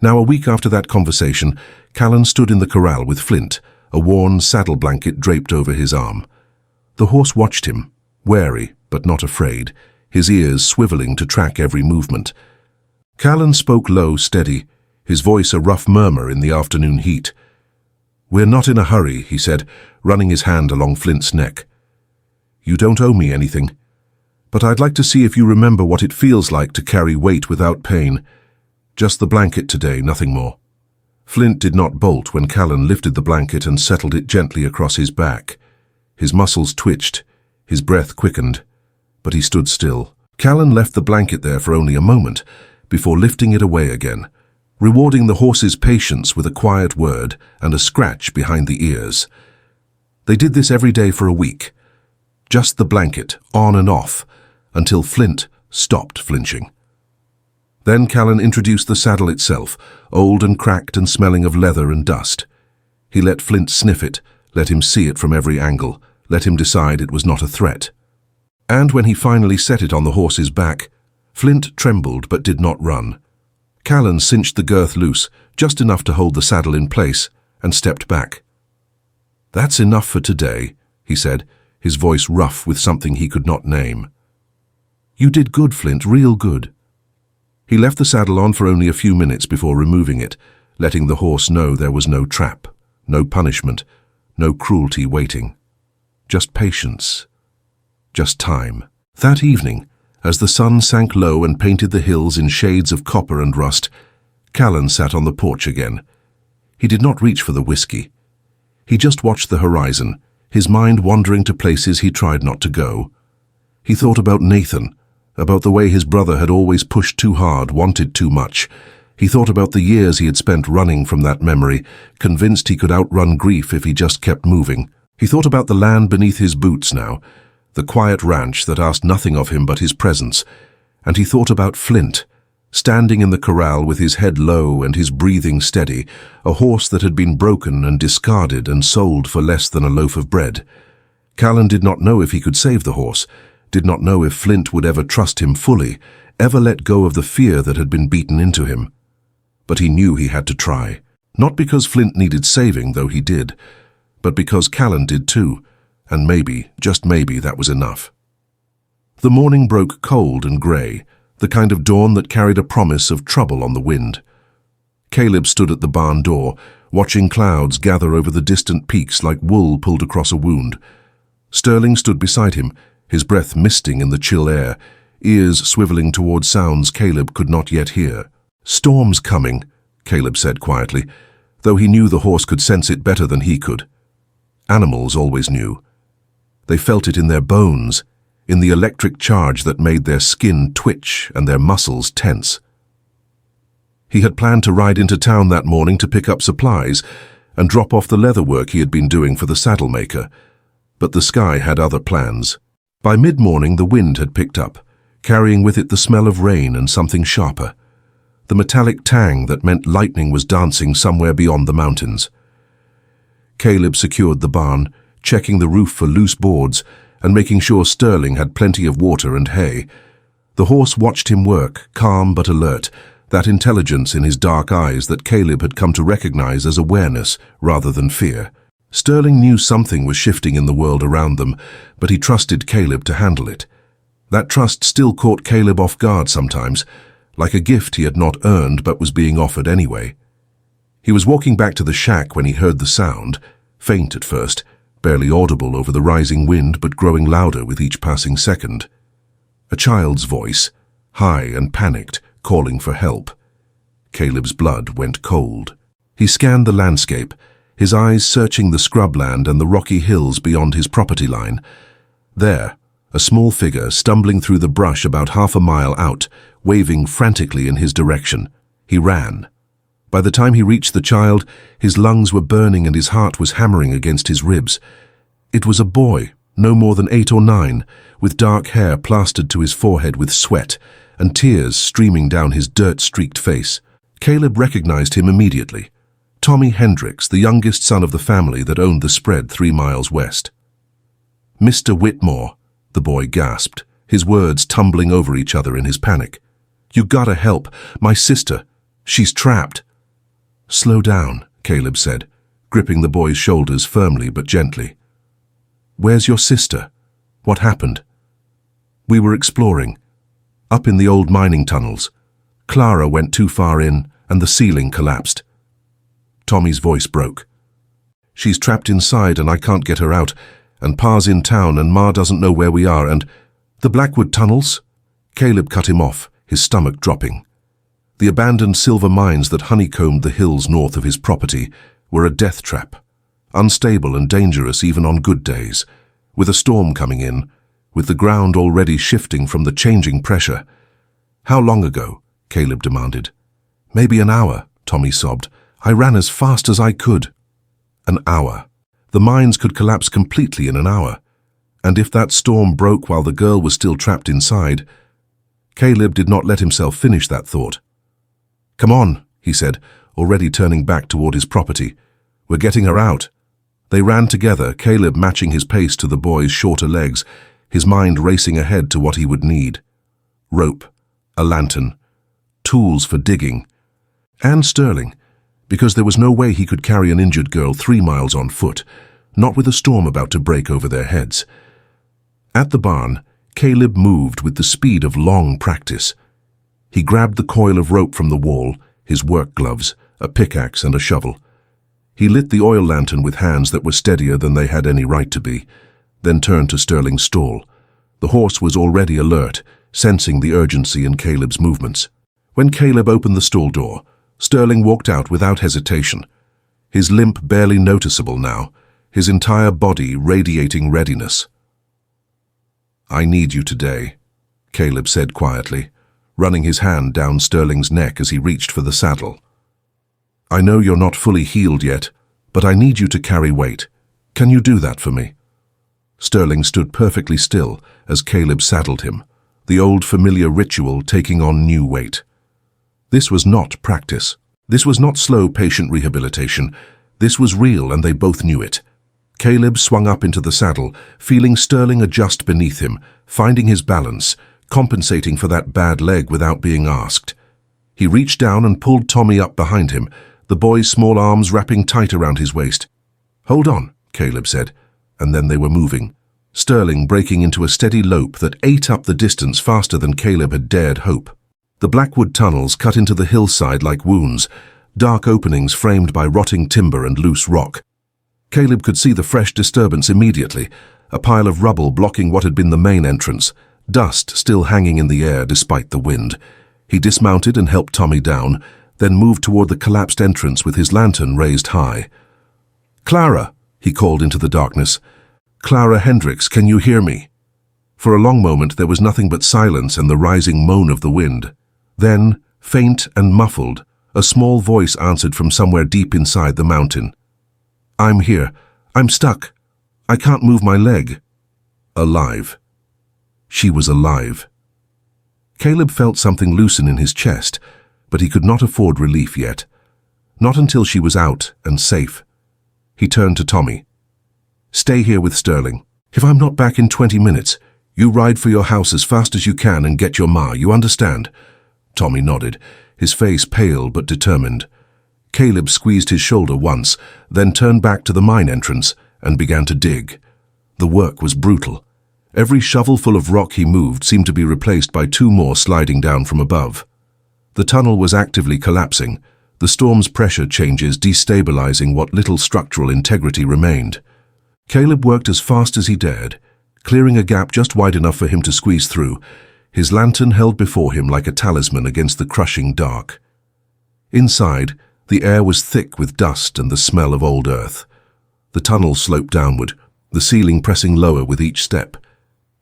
Now, a week after that conversation, Callan stood in the corral with Flint, a worn saddle blanket draped over his arm. The horse watched him, wary but not afraid, his ears swiveling to track every movement. Callan spoke low, steady, his voice a rough murmur in the afternoon heat. "We're not in a hurry," he said, running his hand along Flint's neck. "You don't owe me anything, but I'd like to see if you remember what it feels like to carry weight without pain. Just the blanket today, nothing more." Flint did not bolt when Callan lifted the blanket and settled it gently across his back. His muscles twitched, his breath quickened, but he stood still. Callan left the blanket there for only a moment, before lifting it away again, rewarding the horse's patience with a quiet word and a scratch behind the ears. They did this every day for a week, just the blanket, on and off, until Flint stopped flinching. Then Callan introduced the saddle itself, old and cracked and smelling of leather and dust. He let Flint sniff it, let him see it from every angle, let him decide it was not a threat. And when he finally set it on the horse's back, Flint trembled but did not run. Callan cinched the girth loose, just enough to hold the saddle in place, and stepped back. "That's enough for today," he said, his voice rough with something he could not name. "You did good, Flint, real good." He left the saddle on for only a few minutes before removing it, letting the horse know there was no trap, no punishment, no cruelty waiting. Just patience. Just time. That evening, as the sun sank low and painted the hills in shades of copper and rust, Callan sat on the porch again. He did not reach for the whiskey. He just watched the horizon, his mind wandering to places he tried not to go. He thought about Nathan, about the way his brother had always pushed too hard, wanted too much. He thought about the years he had spent running from that memory, convinced he could outrun grief if he just kept moving. He thought about the land beneath his boots now, the quiet ranch that asked nothing of him but his presence, and he thought about Flint, standing in the corral with his head low and his breathing steady, a horse that had been broken and discarded and sold for less than a loaf of bread. Callan did not know if he could save the horse, did not know if Flint would ever trust him fully, ever let go of the fear that had been beaten into him. But he knew he had to try, not because Flint needed saving, though he did, but because Callan did too, and maybe, just maybe, that was enough. The morning broke cold and grey, the kind of dawn that carried a promise of trouble on the wind. Caleb stood at the barn door, watching clouds gather over the distant peaks like wool pulled across a wound. Sterling stood beside him, his breath misting in the chill air, ears swiveling toward sounds Caleb could not yet hear. "Storm's coming," Caleb said quietly, though he knew the horse could sense it better than he could. Animals always knew. They felt it in their bones, in the electric charge that made their skin twitch and their muscles tense. He had planned to ride into town that morning to pick up supplies and drop off the leather work he had been doing for the saddle maker, but the sky had other plans. By mid-morning the wind had picked up, carrying with it the smell of rain and something sharper, the metallic tang that meant lightning was dancing somewhere beyond the mountains. Caleb secured the barn, checking the roof for loose boards and making sure Sterling had plenty of water and hay. The horse watched him work, calm but alert, that intelligence in his dark eyes that Caleb had come to recognize as awareness rather than fear. Sterling knew something was shifting in the world around them, but he trusted Caleb to handle it. That trust still caught Caleb off guard sometimes, like a gift he had not earned but was being offered anyway. He was walking back to the shack when he heard the sound, faint at first, barely audible over the rising wind but growing louder with each passing second. A child's voice, high and panicked, calling for help. Caleb's blood went cold. He scanned the landscape, his eyes searching the scrubland and the rocky hills beyond his property line. There, a small figure stumbling through the brush about half a mile out, waving frantically in his direction. He ran. By the time he reached the child, his lungs were burning and his heart was hammering against his ribs. It was a boy, no more than 8 or 9, with dark hair plastered to his forehead with sweat and tears streaming down his dirt-streaked face. Caleb recognized him immediately. Tommy Hendricks, the youngest son of the family that owned the spread 3 miles west. "Mr. Whitmore," the boy gasped, his words tumbling over each other in his panic. "You gotta help. My sister. She's trapped." "Slow down," Caleb said, gripping the boy's shoulders firmly but gently. "Where's your sister? What happened?" "We were exploring. Up in the old mining tunnels. Clara went too far in, and the ceiling collapsed." Tommy's voice broke. "She's trapped inside and I can't get her out, and Pa's in town and Ma doesn't know where we are, and—" "The Blackwood tunnels?" Caleb cut him off, his stomach dropping. The abandoned silver mines that honeycombed the hills north of his property were a death trap, unstable and dangerous even on good days, with a storm coming in, with the ground already shifting from the changing pressure. "How long ago?" Caleb demanded. "Maybe an hour," Tommy sobbed. "I ran as fast as I could." An hour. The mines could collapse completely in an hour. And if that storm broke while the girl was still trapped inside— Caleb did not let himself finish that thought. "Come on," he said, already turning back toward his property. "We're getting her out." They ran together, Caleb matching his pace to the boy's shorter legs, his mind racing ahead to what he would need. Rope, a lantern, tools for digging, and Sterling, because there was no way he could carry an injured girl 3 miles on foot, not with a storm about to break over their heads. At the barn, Caleb moved with the speed of long practice. He grabbed the coil of rope from the wall, his work gloves, a pickaxe and a shovel. He lit the oil lantern with hands that were steadier than they had any right to be, then turned to Sterling's stall. The horse was already alert, sensing the urgency in Caleb's movements. When Caleb opened the stall door, Sterling walked out without hesitation, his limp barely noticeable now, his entire body radiating readiness. "I need you today," Caleb said quietly, running his hand down Sterling's neck as he reached for the saddle. "I know you're not fully healed yet, but I need you to carry weight. Can you do that for me?" Sterling stood perfectly still as Caleb saddled him, the old familiar ritual taking on new weight. This was not practice. This was not slow, patient rehabilitation. This was real, and they both knew it. Caleb swung up into the saddle, feeling Sterling adjust beneath him, finding his balance, compensating for that bad leg without being asked. He reached down and pulled Tommy up behind him, the boy's small arms wrapping tight around his waist. "Hold on," Caleb said, and then they were moving, Sterling breaking into a steady lope that ate up the distance faster than Caleb had dared hope. The blackwood tunnels cut into the hillside like wounds, dark openings framed by rotting timber and loose rock. Caleb could see the fresh disturbance immediately, a pile of rubble blocking what had been the main entrance, dust still hanging in the air despite the wind. He dismounted and helped Tommy down, then moved toward the collapsed entrance with his lantern raised high. "Clara," he called into the darkness. "Clara Hendricks, can you hear me?" For a long moment there was nothing but silence and the rising moan of the wind. Then, faint and muffled, a small voice answered from somewhere deep inside the mountain. "I'm here. I'm stuck. I can't move my leg." Alive. She was alive. Caleb felt something loosen in his chest, but he could not afford relief yet. Not until she was out and safe. He turned to Tommy. "Stay here with Sterling. If I'm not back in 20 minutes, you ride for your house as fast as you can and get your ma, you understand?" Tommy nodded, his face pale but determined. Caleb squeezed his shoulder once, then turned back to the mine entrance and began to dig. The work was brutal. Every shovelful of rock he moved seemed to be replaced by two more sliding down from above. The tunnel was actively collapsing, the storm's pressure changes destabilizing what little structural integrity remained. Caleb worked as fast as he dared, clearing a gap just wide enough for him to squeeze through, his lantern held before him like a talisman against the crushing dark. Inside, the air was thick with dust and the smell of old earth. The tunnel sloped downward, the ceiling pressing lower with each step,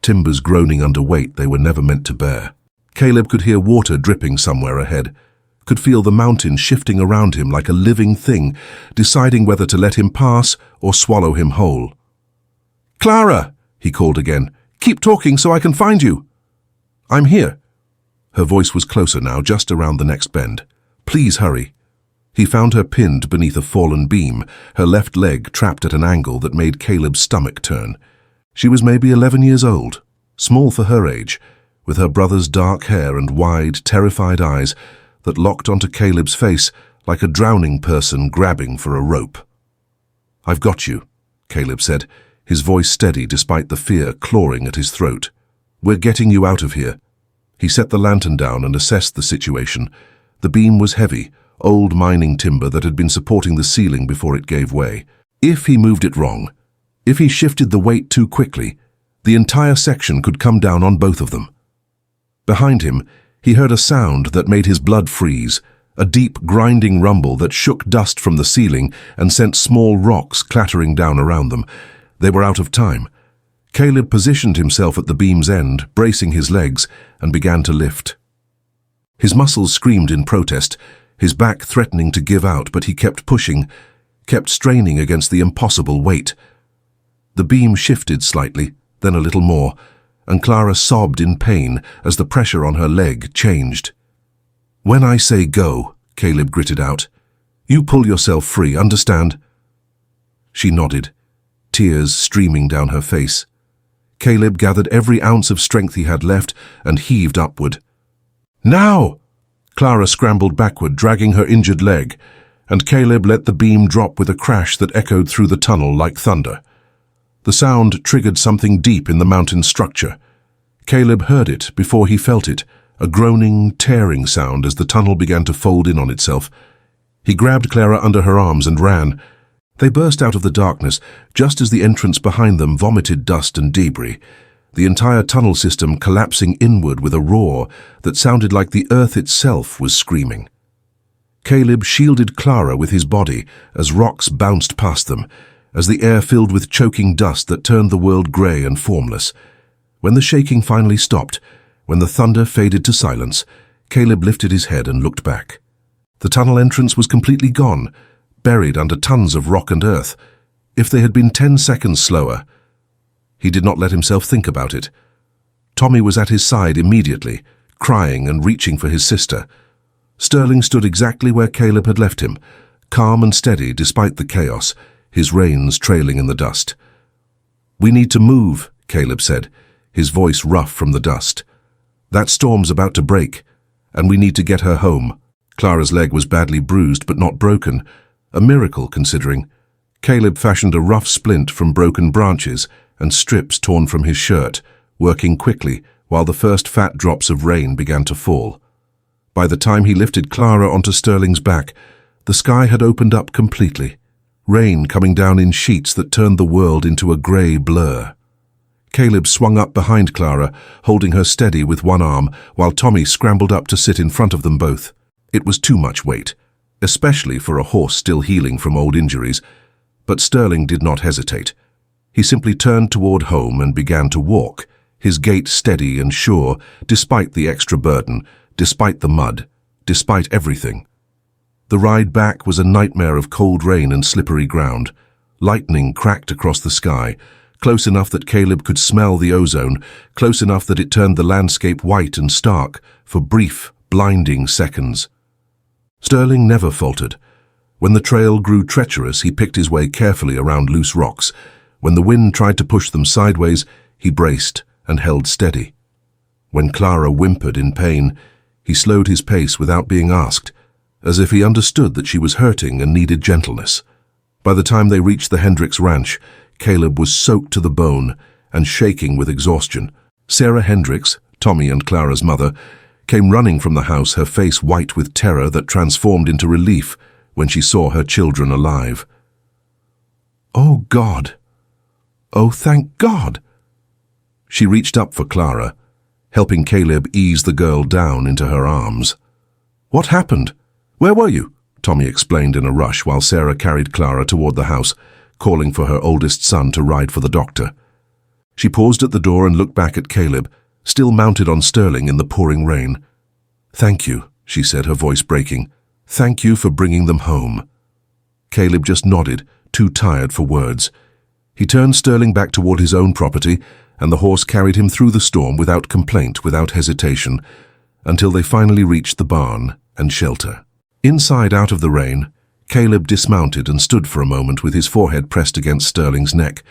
timbers groaning under weight they were never meant to bear. Caleb could hear water dripping somewhere ahead, could feel the mountain shifting around him like a living thing, deciding whether to let him pass or swallow him whole. "Clara!" he called again. "Keep talking so I can find you." "I'm here." Her voice was closer now, just around the next bend. "Please hurry." He found her pinned beneath a fallen beam, her left leg trapped at an angle that made Caleb's stomach turn. She was maybe 11 years old, small for her age, with her brother's dark hair and wide, terrified eyes that locked onto Caleb's face like a drowning person grabbing for a rope. "I've got you," Caleb said, his voice steady despite the fear clawing at his throat. "We're getting you out of here." He set the lantern down and assessed the situation. The beam was heavy, old mining timber that had been supporting the ceiling before it gave way. If he moved it wrong, if he shifted the weight too quickly, the entire section could come down on both of them. Behind him, he heard a sound that made his blood freeze, a deep, grinding rumble that shook dust from the ceiling and sent small rocks clattering down around them. They were out of time. Caleb positioned himself at the beam's end, bracing his legs, and began to lift. His muscles screamed in protest, his back threatening to give out, but he kept pushing, kept straining against the impossible weight. The beam shifted slightly, then a little more, and Clara sobbed in pain as the pressure on her leg changed. "When I say go," Caleb gritted out, "you pull yourself free, understand?" She nodded, tears streaming down her face. Caleb gathered every ounce of strength he had left and heaved upward. "Now!" Clara scrambled backward, dragging her injured leg, and Caleb let the beam drop with a crash that echoed through the tunnel like thunder. The sound triggered something deep in the mountain structure. Caleb heard it before he felt it, a groaning, tearing sound as the tunnel began to fold in on itself. He grabbed Clara under her arms and ran. They burst out of the darkness just as the entrance behind them vomited dust and debris, the entire tunnel system collapsing inward with a roar that sounded like the earth itself was screaming. Caleb shielded Clara with his body as rocks bounced past them, as the air filled with choking dust that turned the world grey and formless. When the shaking finally stopped, when the thunder faded to silence, Caleb lifted his head and looked back. The tunnel entrance was completely gone, buried under tons of rock and earth. If they had been 10 seconds slower... He did not let himself think about it. Tommy was at his side immediately, crying and reaching for his sister. Sterling stood exactly where Caleb had left him, calm and steady despite the chaos, his reins trailing in the dust. "We need to move," Caleb said, his voice rough from the dust. "That storm's about to break, and we need to get her home." Clara's leg was badly bruised but not broken, a miracle considering. Caleb fashioned a rough splint from broken branches and strips torn from his shirt, working quickly while the first fat drops of rain began to fall. By the time he lifted Clara onto Sterling's back, the sky had opened up completely, rain coming down in sheets that turned the world into a grey blur. Caleb swung up behind Clara, holding her steady with one arm, while Tommy scrambled up to sit in front of them both. It was too much weight, especially for a horse still healing from old injuries, but Sterling did not hesitate. He simply turned toward home and began to walk, his gait steady and sure, despite the extra burden, despite the mud, despite everything. The ride back was a nightmare of cold rain and slippery ground. Lightning cracked across the sky, close enough that Caleb could smell the ozone, close enough that it turned the landscape white and stark for brief, blinding seconds. Sterling never faltered. When the trail grew treacherous, he picked his way carefully around loose rocks. When the wind tried to push them sideways, he braced and held steady. When Clara whimpered in pain, he slowed his pace without being asked, as if he understood that she was hurting and needed gentleness. By the time they reached the Hendricks ranch, Caleb was soaked to the bone and shaking with exhaustion. Sarah Hendricks, Tommy and Clara's mother, came running from the house, her face white with terror that transformed into relief when she saw her children alive. "Oh, God! Oh, thank God!" She reached up for Clara, helping Caleb ease the girl down into her arms. "What happened? Where were you?" Tommy explained in a rush while Sarah carried Clara toward the house, calling for her oldest son to ride for the doctor. She paused at the door and looked back at Caleb, still mounted on Sterling in the pouring rain. "Thank you," she said, her voice breaking. "Thank you for bringing them home." Caleb just nodded, too tired for words. He turned Sterling back toward his own property, and the horse carried him through the storm without complaint, without hesitation, until they finally reached the barn and shelter. Inside, out of the rain, Caleb dismounted and stood for a moment with his forehead pressed against Sterling's neck,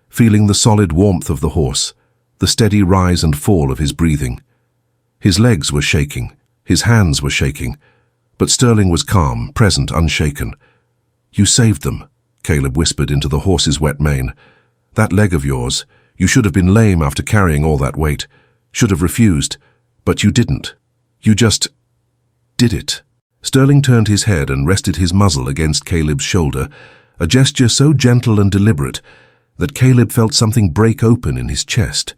feeling the solid warmth of the horse, the steady rise and fall of his breathing. His legs were shaking, his hands were shaking, but Sterling was calm, present, unshaken. "You saved them," Caleb whispered into the horse's wet mane. "That leg of yours, you should have been lame after carrying all that weight, should have refused, but you didn't. You just did it." Sterling turned his head and rested his muzzle against Caleb's shoulder, a gesture so gentle and deliberate that Caleb felt something break open in his chest.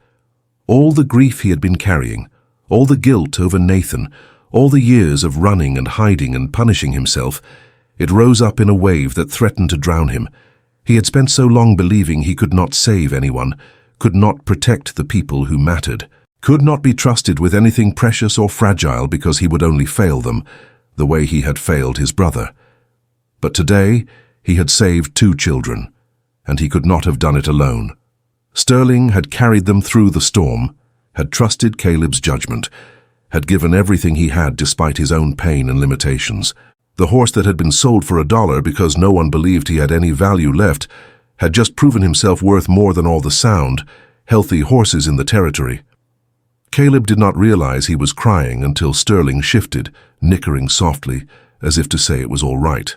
All the grief he had been carrying, all the guilt over Nathan, all the years of running and hiding and punishing himself, it rose up in a wave that threatened to drown him. He had spent so long believing he could not save anyone, could not protect the people who mattered, could not be trusted with anything precious or fragile because he would only fail them, the way he had failed his brother. But today he had saved 2 children, and he could not have done it alone. Sterling had carried them through the storm, had trusted Caleb's judgment, had given everything he had despite his own pain and limitations. The horse that had been sold for $1 because no one believed he had any value left had just proven himself worth more than all the sound, healthy horses in the territory. Caleb did not realize he was crying until Sterling shifted, nickering softly, as if to say it was all right.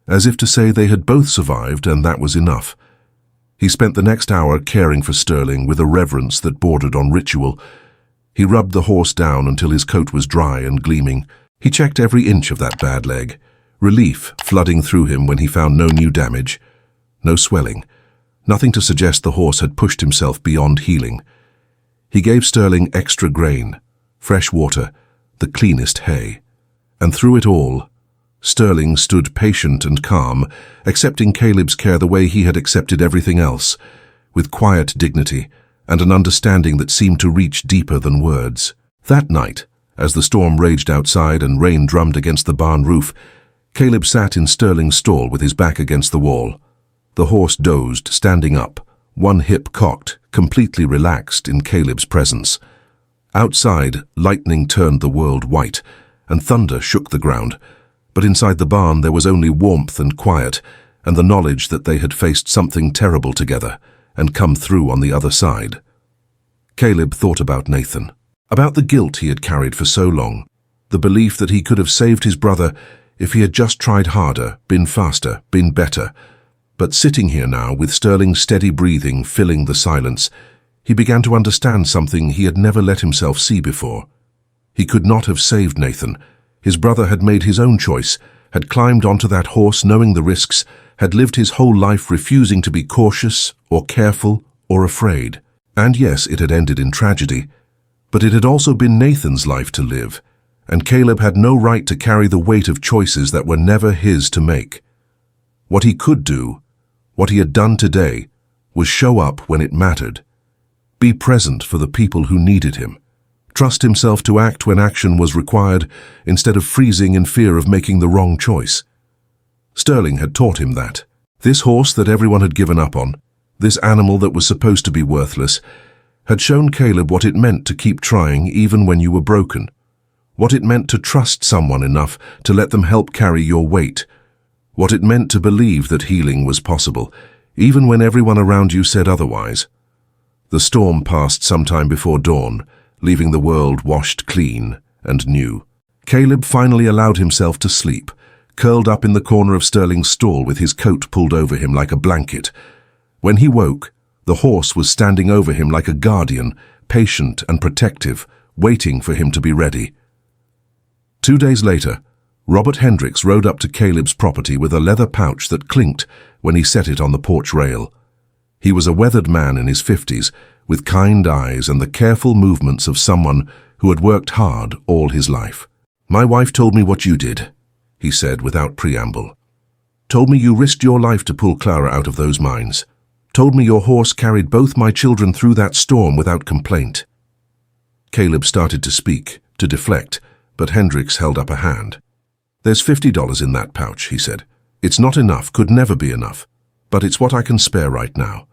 As if to say they had both survived and that was enough. He spent the next hour caring for Sterling with a reverence that bordered on ritual. He rubbed the horse down until his coat was dry and gleaming. He checked every inch of that bad leg, relief flooding through him when he found no new damage, no swelling, nothing to suggest the horse had pushed himself beyond healing. He gave Sterling extra grain, fresh water, the cleanest hay. And through it all, Sterling stood patient and calm, accepting Caleb's care the way he had accepted everything else, with quiet dignity and an understanding that seemed to reach deeper than words. That night, as the storm raged outside and rain drummed against the barn roof, Caleb sat in Sterling's stall with his back against the wall. The horse dozed, standing up, one hip cocked, completely relaxed in Caleb's presence. Outside, lightning turned the world white, and thunder shook the ground, but inside the barn there was only warmth and quiet, and the knowledge that they had faced something terrible together, and come through on the other side. Caleb thought about Nathan, about the guilt he had carried for so long, the belief that he could have saved his brother if he had just tried harder, been faster, been better. But sitting here now, with Sterling's steady breathing filling the silence, he began to understand something he had never let himself see before. He could not have saved Nathan. His brother had made his own choice, had climbed onto that horse knowing the risks, had lived his whole life refusing to be cautious or careful or afraid. And yes, it had ended in tragedy, but it had also been Nathan's life to live, and Caleb had no right to carry the weight of choices that were never his to make. What he could do, what he had done today, was show up when it mattered, be present for the people who needed him, trust himself to act when action was required instead of freezing in fear of making the wrong choice. Sterling had taught him that. This horse that everyone had given up on, this animal that was supposed to be worthless, had shown Caleb what it meant to keep trying even when you were broken, what it meant to trust someone enough to let them help carry your weight, what it meant to believe that healing was possible, even when everyone around you said otherwise. The storm passed sometime before dawn, leaving the world washed clean and new. Caleb finally allowed himself to sleep, curled up in the corner of Sterling's stall with his coat pulled over him like a blanket. When he woke, the horse was standing over him like a guardian, patient and protective, waiting for him to be ready. 2 days later, Robert Hendricks rode up to Caleb's property with a leather pouch that clinked when he set it on the porch rail. He was a weathered man in his 50s, with kind eyes and the careful movements of someone who had worked hard all his life. "My wife told me what you did," he said without preamble. "Told me you risked your life to pull Clara out of those mines. Told me your horse carried both my children through that storm without complaint." Caleb started to speak, to deflect, but Hendricks held up a hand. "There's $50 in that pouch," he said. "It's not enough, could never be enough, but it's what I can spare right now.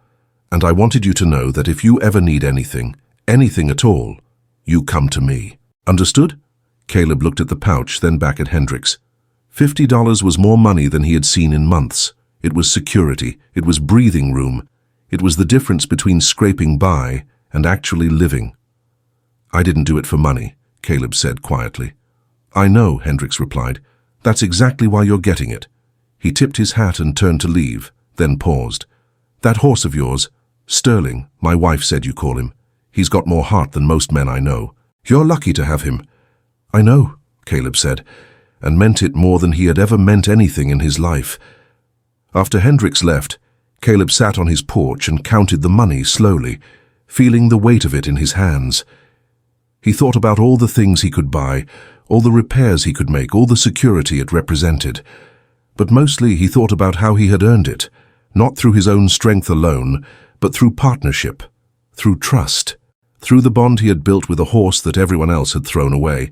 And I wanted you to know that if you ever need anything, anything at all, you come to me. Understood?" Caleb looked at the pouch, then back at Hendricks. $50 was more money than he had seen in months. It was security, it was breathing room, it was the difference between scraping by and actually living. "I didn't do it for money," Caleb said quietly. "I know," Hendricks replied. "That's exactly why you're getting it." He tipped his hat and turned to leave, then paused. "That horse of yours, Sterling, my wife said you call him. He's got more heart than most men I know. You're lucky to have him." "I know," Caleb said, and meant it more than he had ever meant anything in his life. After Hendricks left, Caleb sat on his porch and counted the money slowly, feeling the weight of it in his hands. He thought about all the things he could buy, all the repairs he could make, all the security it represented. But mostly he thought about how he had earned it, not through his own strength alone, but through partnership, through trust, through the bond he had built with a horse that everyone else had thrown away.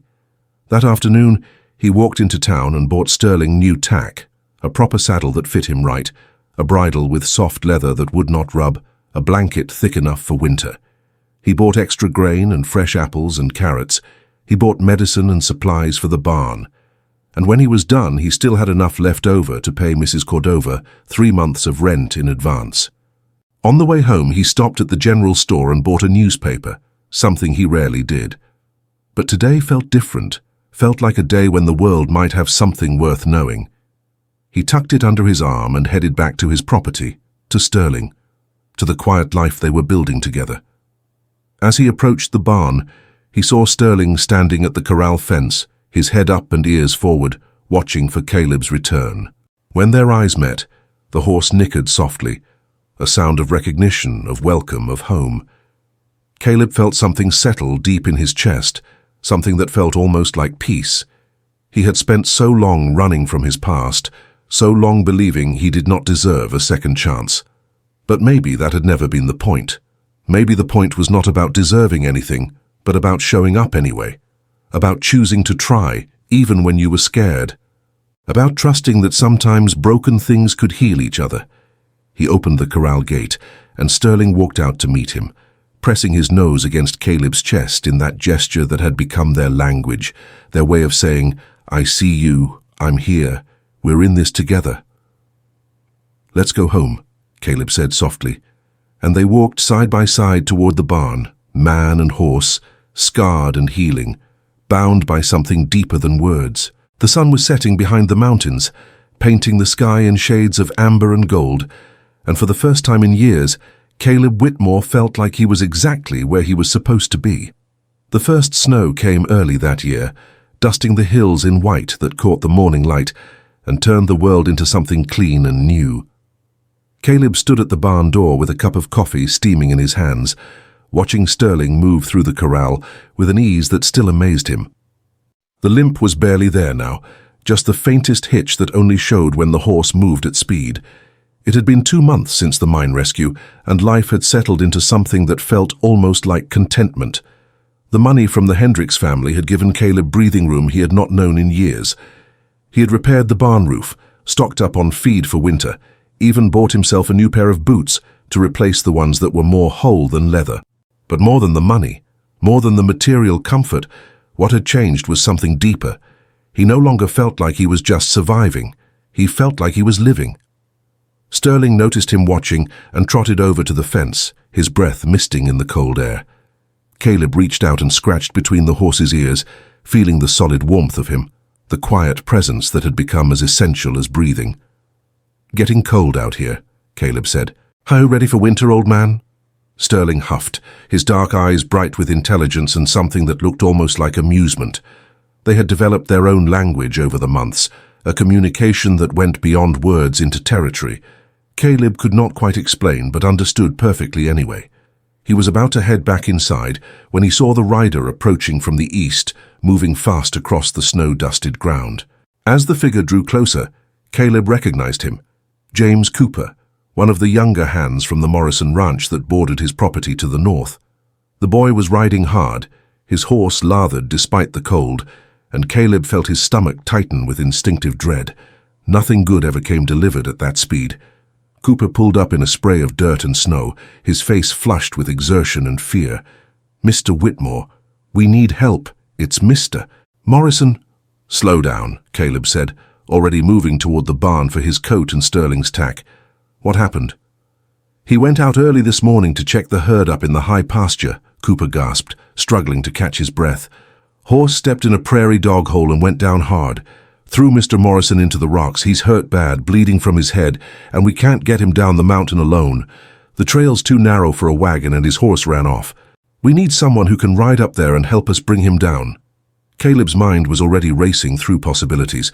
That afternoon, he walked into town and bought Sterling new tack, a proper saddle that fit him right, a bridle with soft leather that would not rub, a blanket thick enough for winter. He bought extra grain and fresh apples and carrots. He bought medicine and supplies for the barn. And when he was done, he still had enough left over to pay Mrs. Cordova 3 months of rent in advance. On the way home, he stopped at the general store and bought a newspaper, something he rarely did. But today felt different, felt like a day when the world might have something worth knowing. He tucked it under his arm and headed back to his property, to Sterling, to the quiet life they were building together. As he approached the barn, he saw Sterling standing at the corral fence, his head up and ears forward, watching for Caleb's return. When their eyes met, the horse nickered softly, a sound of recognition, of welcome, of home. Caleb felt something settle deep in his chest, something that felt almost like peace. He had spent so long running from his past, so long believing he did not deserve a second chance. But maybe that had never been the point. Maybe the point was not about deserving anything, but about showing up anyway, about choosing to try, even when you were scared, about trusting that sometimes broken things could heal each other. He opened the corral gate, and Sterling walked out to meet him, pressing his nose against Caleb's chest in that gesture that had become their language, their way of saying, "I see you, I'm here, we're in this together." "Let's go home," Caleb said softly, and they walked side by side toward the barn, man and horse, scarred and healing, bound by something deeper than words. The sun was setting behind the mountains, painting the sky in shades of amber and gold, and for the first time in years, Caleb Whitmore felt like he was exactly where he was supposed to be. The first snow came early that year, dusting the hills in white that caught the morning light and turned the world into something clean and new. Caleb stood at the barn door with a cup of coffee steaming in his hands, watching Sterling move through the corral with an ease that still amazed him. The limp was barely there now, just the faintest hitch that only showed when the horse moved at speed. It had been 2 months since the mine rescue, and life had settled into something that felt almost like contentment. The money from the Hendricks family had given Caleb breathing room he had not known in years. He had repaired the barn roof, stocked up on feed for winter, even bought himself a new pair of boots to replace the ones that were more whole than leather. But more than the money, more than the material comfort, what had changed was something deeper. He no longer felt like he was just surviving. He felt like he was living. Sterling noticed him watching and trotted over to the fence, his breath misting in the cold air. Caleb reached out and scratched between the horse's ears, feeling the solid warmth of him, the quiet presence that had become as essential as breathing. "Getting cold out here," Caleb said. "Are you ready for winter, old man?" Sterling huffed, his dark eyes bright with intelligence and something that looked almost like amusement. They had developed their own language over the months, a communication that went beyond words into territory. Caleb could not quite explain, but understood perfectly anyway. He was about to head back inside when he saw the rider approaching from the east, moving fast across the snow-dusted ground. As the figure drew closer, Caleb recognized him. James Cooper, one of the younger hands from the Morrison ranch that bordered his property to the north. The boy was riding hard, his horse lathered despite the cold, and Caleb felt his stomach tighten with instinctive dread. Nothing good ever came delivered at that speed. Cooper pulled up in a spray of dirt and snow, his face flushed with exertion and fear. "Mr. Whitmore, we need help. It's Mr. Morrison." "Slow down," Caleb said, already moving toward the barn for his coat and Sterling's tack. "What happened?" "He went out early this morning to check the herd up in the high pasture," Cooper gasped, struggling to catch his breath. "Horse stepped in a prairie dog hole and went down hard. Threw Mr. Morrison into the rocks. He's hurt bad, bleeding from his head, and we can't get him down the mountain alone. The trail's too narrow for a wagon and his horse ran off. We need someone who can ride up there and help us bring him down." Caleb's mind was already racing through possibilities,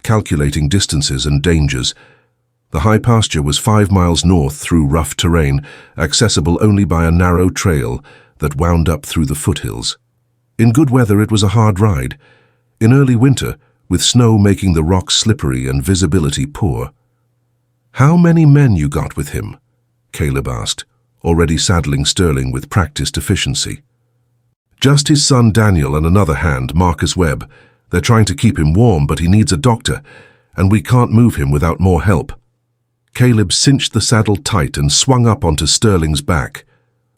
calculating distances and dangers. The high pasture was 5 miles north through rough terrain, accessible only by a narrow trail that wound up through the foothills. In good weather it was a hard ride. In early winter, with snow making the rocks slippery and visibility poor. "How many men you got with him?" Caleb asked, already saddling Sterling with practiced efficiency. "Just his son Daniel and another hand, Marcus Webb. They're trying to keep him warm, but he needs a doctor, and we can't move him without more help." Caleb cinched the saddle tight and swung up onto Sterling's back.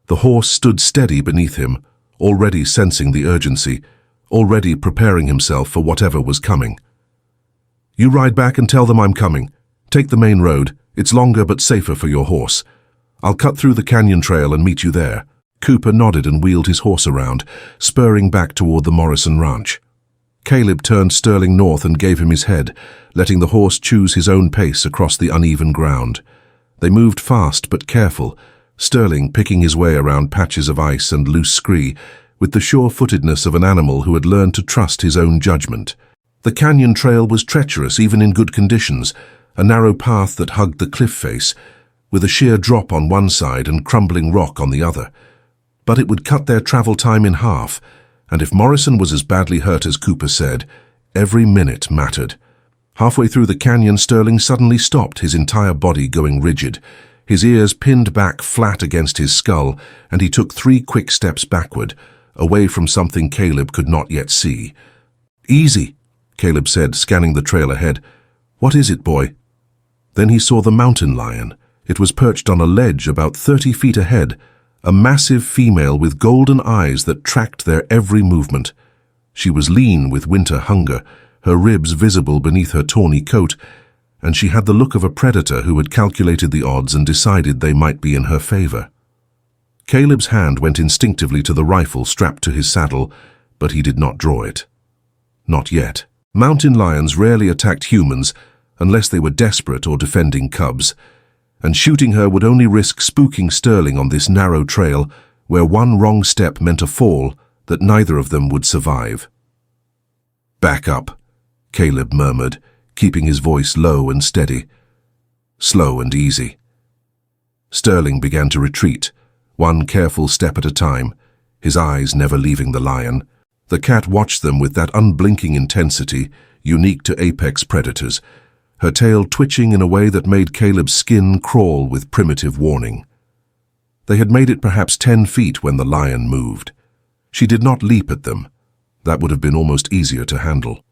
The horse stood steady beneath him, already sensing the urgency, already preparing himself for whatever was coming. "You ride back and tell them I'm coming. Take the main road. It's longer but safer for your horse. I'll cut through the canyon trail and meet you there." Cooper nodded and wheeled his horse around, spurring back toward the Morrison ranch. Caleb turned Sterling north and gave him his head, letting the horse choose his own pace across the uneven ground. They moved fast but careful, Sterling picking his way around patches of ice and loose scree, with the sure-footedness of an animal who had learned to trust his own judgment. The canyon trail was treacherous even in good conditions, a narrow path that hugged the cliff face, with a sheer drop on one side and crumbling rock on the other. But it would cut their travel time in half, and if Morrison was as badly hurt as Cooper said, every minute mattered. Halfway through the canyon, Sterling suddenly stopped, his entire body going rigid. His ears pinned back flat against his skull, and he took 3 quick steps backward, away from something Caleb could not yet see. "Easy," Caleb said, scanning the trail ahead. "What is it, boy?" Then he saw the mountain lion, It was perched on a ledge about 30 feet ahead, a massive female with golden eyes that tracked their every movement. She was lean with winter hunger, her ribs visible beneath her tawny coat, and she had the look of a predator who had calculated the odds and decided they might be in her favor. Caleb's hand went instinctively to the rifle strapped to his saddle, but he did not draw it. Not yet. Mountain lions rarely attacked humans unless they were desperate or defending cubs, and shooting her would only risk spooking Sterling on this narrow trail where one wrong step meant a fall that neither of them would survive. "Back up," Caleb murmured, keeping his voice low and steady. Slow and easy. Sterling began to retreat, one careful step at a time, his eyes never leaving the lion. The cat watched them with that unblinking intensity unique to apex predators, her tail twitching in a way that made Caleb's skin crawl with primitive warning. They had made it perhaps 10 feet when the lion moved. She did not leap at them. That would have been almost easier to handle.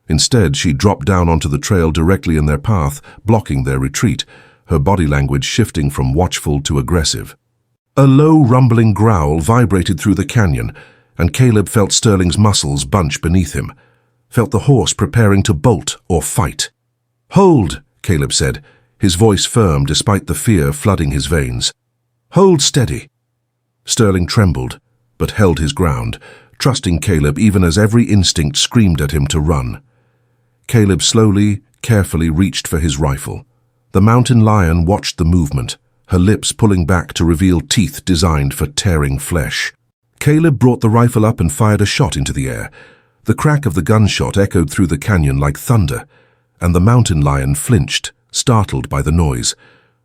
Instead, she dropped down onto the trail directly in their path, blocking their retreat, her body language shifting from watchful to aggressive. A low, rumbling growl vibrated through the canyon, and Caleb felt Sterling's muscles bunch beneath him, felt the horse preparing to bolt or fight. "Hold," Caleb said, his voice firm despite the fear flooding his veins. "Hold steady." Sterling trembled, but held his ground, trusting Caleb even as every instinct screamed at him to run. Caleb slowly, carefully reached for his rifle. The mountain lion watched the movement, her lips pulling back to reveal teeth designed for tearing flesh. Caleb brought the rifle up and fired a shot into the air. The crack of the gunshot echoed through the canyon like thunder, and the mountain lion flinched, startled by the noise.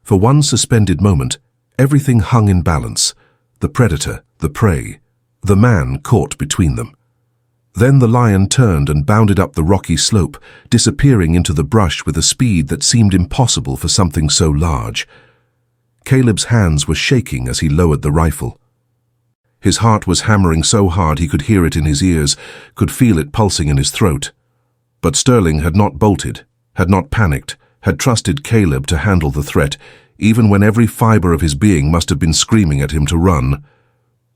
For one suspended moment, everything hung in balance. The predator, the prey, the man caught between them. Then the lion turned and bounded up the rocky slope, disappearing into the brush with a speed that seemed impossible for something so large. Caleb's hands were shaking as he lowered the rifle. His heart was hammering so hard he could hear it in his ears, could feel it pulsing in his throat. But Sterling had not bolted, had not panicked, had trusted Caleb to handle the threat, even when every fiber of his being must have been screaming at him to run.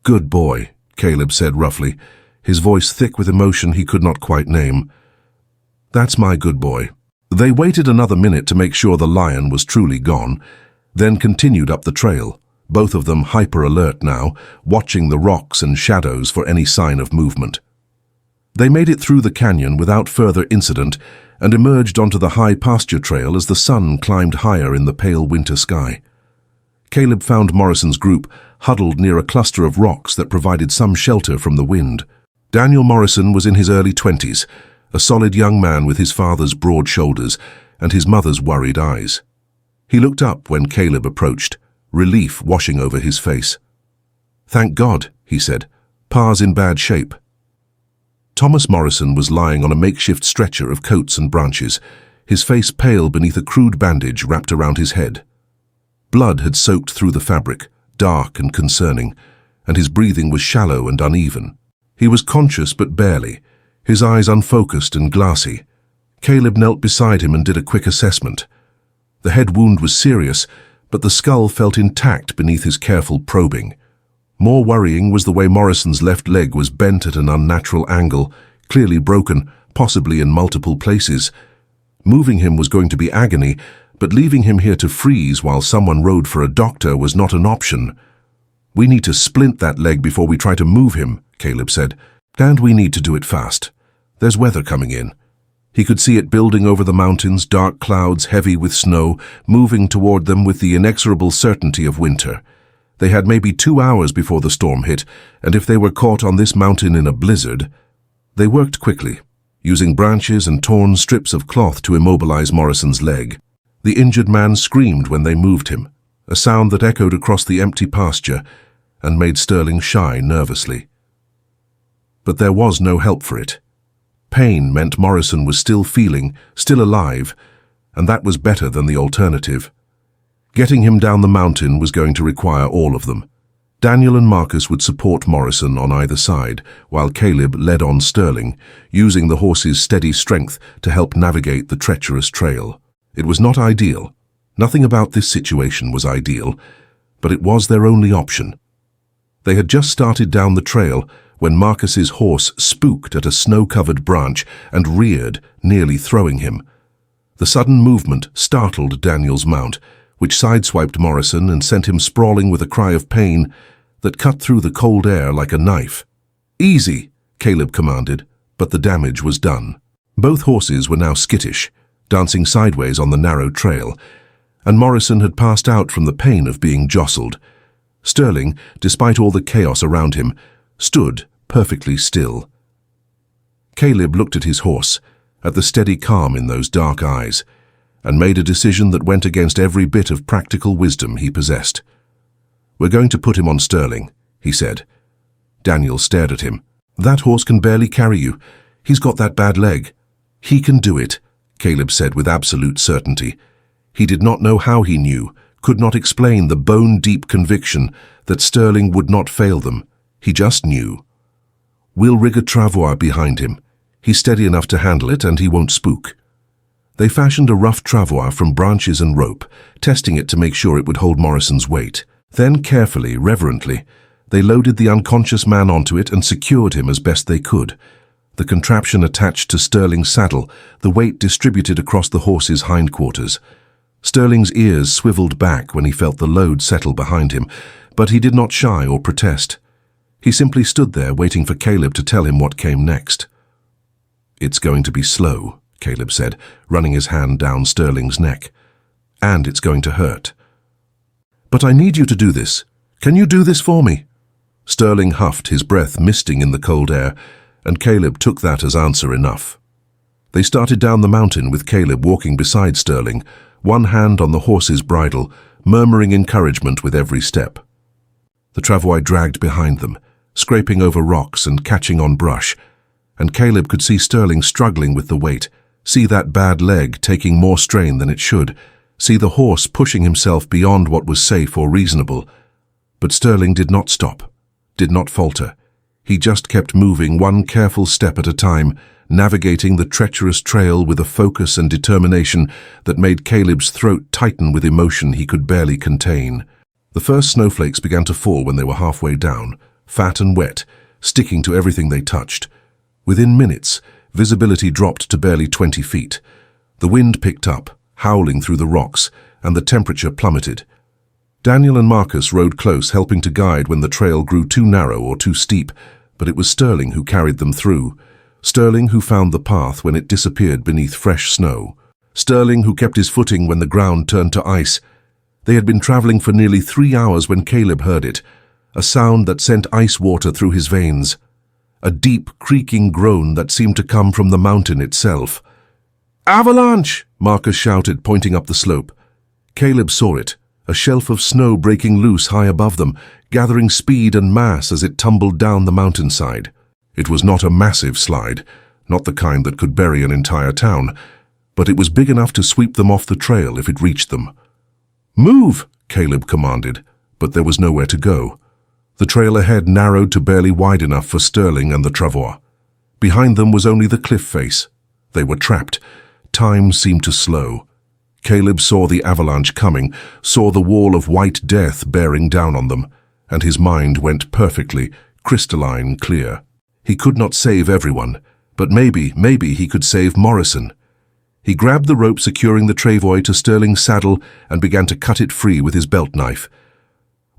"Good boy," Caleb said roughly, his voice thick with emotion he could not quite name. "That's my good boy." They waited another minute to make sure the lion was truly gone, then continued up the trail, both of them hyper-alert now, watching the rocks and shadows for any sign of movement. They made it through the canyon without further incident and emerged onto the high pasture trail as the sun climbed higher in the pale winter sky. Caleb found Morrison's group huddled near a cluster of rocks that provided some shelter from the wind. Daniel Morrison was in his early 20s, a solid young man with his father's broad shoulders and his mother's worried eyes. He looked up when Caleb approached, relief washing over his face. "Thank God," he said. "Pa's in bad shape." Thomas Morrison was lying on a makeshift stretcher of coats and branches, his face pale beneath a crude bandage wrapped around his head. Blood had soaked through the fabric, dark and concerning, and his breathing was shallow and uneven. He was conscious but barely, his eyes unfocused and glassy. Caleb knelt beside him and did a quick assessment. The head wound was serious, but the skull felt intact beneath his careful probing. More worrying was the way Morrison's left leg was bent at an unnatural angle, clearly broken, possibly in multiple places. Moving him was going to be agony, but leaving him here to freeze while someone rode for a doctor was not an option. "We need to splint that leg before we try to move him," Caleb said, "and we need to do it fast. There's weather coming in." He could see it building over the mountains, dark clouds heavy with snow, moving toward them with the inexorable certainty of winter. They had maybe 2 hours before the storm hit, and if they were caught on this mountain in a blizzard... They worked quickly, using branches and torn strips of cloth to immobilize Morrison's leg. The injured man screamed when they moved him, a sound that echoed across the empty pasture and made Sterling shy nervously. But there was no help for it. Pain meant Morrison was still feeling, still alive, and that was better than the alternative. Getting him down the mountain was going to require all of them. Daniel and Marcus would support Morrison on either side, while Caleb led on Sterling, using the horse's steady strength to help navigate the treacherous trail. It was not ideal, Nothing about this situation was ideal, but it was their only option. They had just started down the trail when Marcus's horse spooked at a snow-covered branch and reared, nearly throwing him. The sudden movement startled Daniel's mount, which sideswiped Morrison and sent him sprawling with a cry of pain that cut through the cold air like a knife. "Easy," Caleb commanded, but the damage was done. Both horses were now skittish, dancing sideways on the narrow trail, and Morrison had passed out from the pain of being jostled. Sterling, despite all the chaos around him, stood perfectly still. Caleb looked at his horse, at the steady calm in those dark eyes, and made a decision that went against every bit of practical wisdom he possessed. "We're going to put him on Sterling," he said. Daniel stared at him. "That horse can barely carry you. He's got that bad leg." "He can do it," Caleb said with absolute certainty. He did not know how he knew, could not explain the bone-deep conviction that Sterling would not fail them. He just knew. "We'll rig a travois behind him. He's steady enough to handle it and he won't spook." They fashioned a rough travois from branches and rope, testing it to make sure it would hold Morrison's weight. Then carefully, reverently, they loaded the unconscious man onto it and secured him as best they could. The contraption attached to Sterling's saddle, the weight distributed across the horse's hindquarters. Sterling's ears swiveled back when he felt the load settle behind him, but he did not shy or protest. He simply stood there waiting for Caleb to tell him what came next. "It's going to be slow," Caleb said, running his hand down Sterling's neck. "And it's going to hurt." "But I need you to do this. Can you do this for me?" Sterling huffed, his breath misting in the cold air, and Caleb took that as answer enough. They started down the mountain with Caleb walking beside Sterling, one hand on the horse's bridle, murmuring encouragement with every step. The travois dragged behind them, scraping over rocks and catching on brush, and Caleb could see Sterling struggling with the weight, see that bad leg taking more strain than it should, see the horse pushing himself beyond what was safe or reasonable. But Sterling did not stop, did not falter. He just kept moving one careful step at a time, navigating the treacherous trail with a focus and determination that made Caleb's throat tighten with emotion he could barely contain. The first snowflakes began to fall when they were halfway down, fat and wet, sticking to everything they touched. Within minutes, visibility dropped to barely 20 feet. The wind picked up, howling through the rocks, and the temperature plummeted. Daniel and Marcus rode close, helping to guide when the trail grew too narrow or too steep, but it was Sterling who carried them through. Sterling who found the path when it disappeared beneath fresh snow. Sterling who kept his footing when the ground turned to ice. They had been traveling for nearly 3 hours when Caleb heard it, a sound that sent ice water through his veins. A deep, creaking groan that seemed to come from the mountain itself. "Avalanche!" Marcus shouted, pointing up the slope. Caleb saw it, a shelf of snow breaking loose high above them, gathering speed and mass as it tumbled down the mountainside. It was not a massive slide, not the kind that could bury an entire town, but it was big enough to sweep them off the trail if it reached them. "Move!" Caleb commanded, but there was nowhere to go. The trail ahead narrowed to barely wide enough for Sterling and the travois. Behind them was only the cliff face. They were trapped. Time seemed to slow. Caleb saw the avalanche coming, saw the wall of white death bearing down on them, and his mind went perfectly, crystalline clear. He could not save everyone, but maybe he could save Morrison. He grabbed the rope securing the travois to Sterling's saddle and began to cut it free with his belt knife.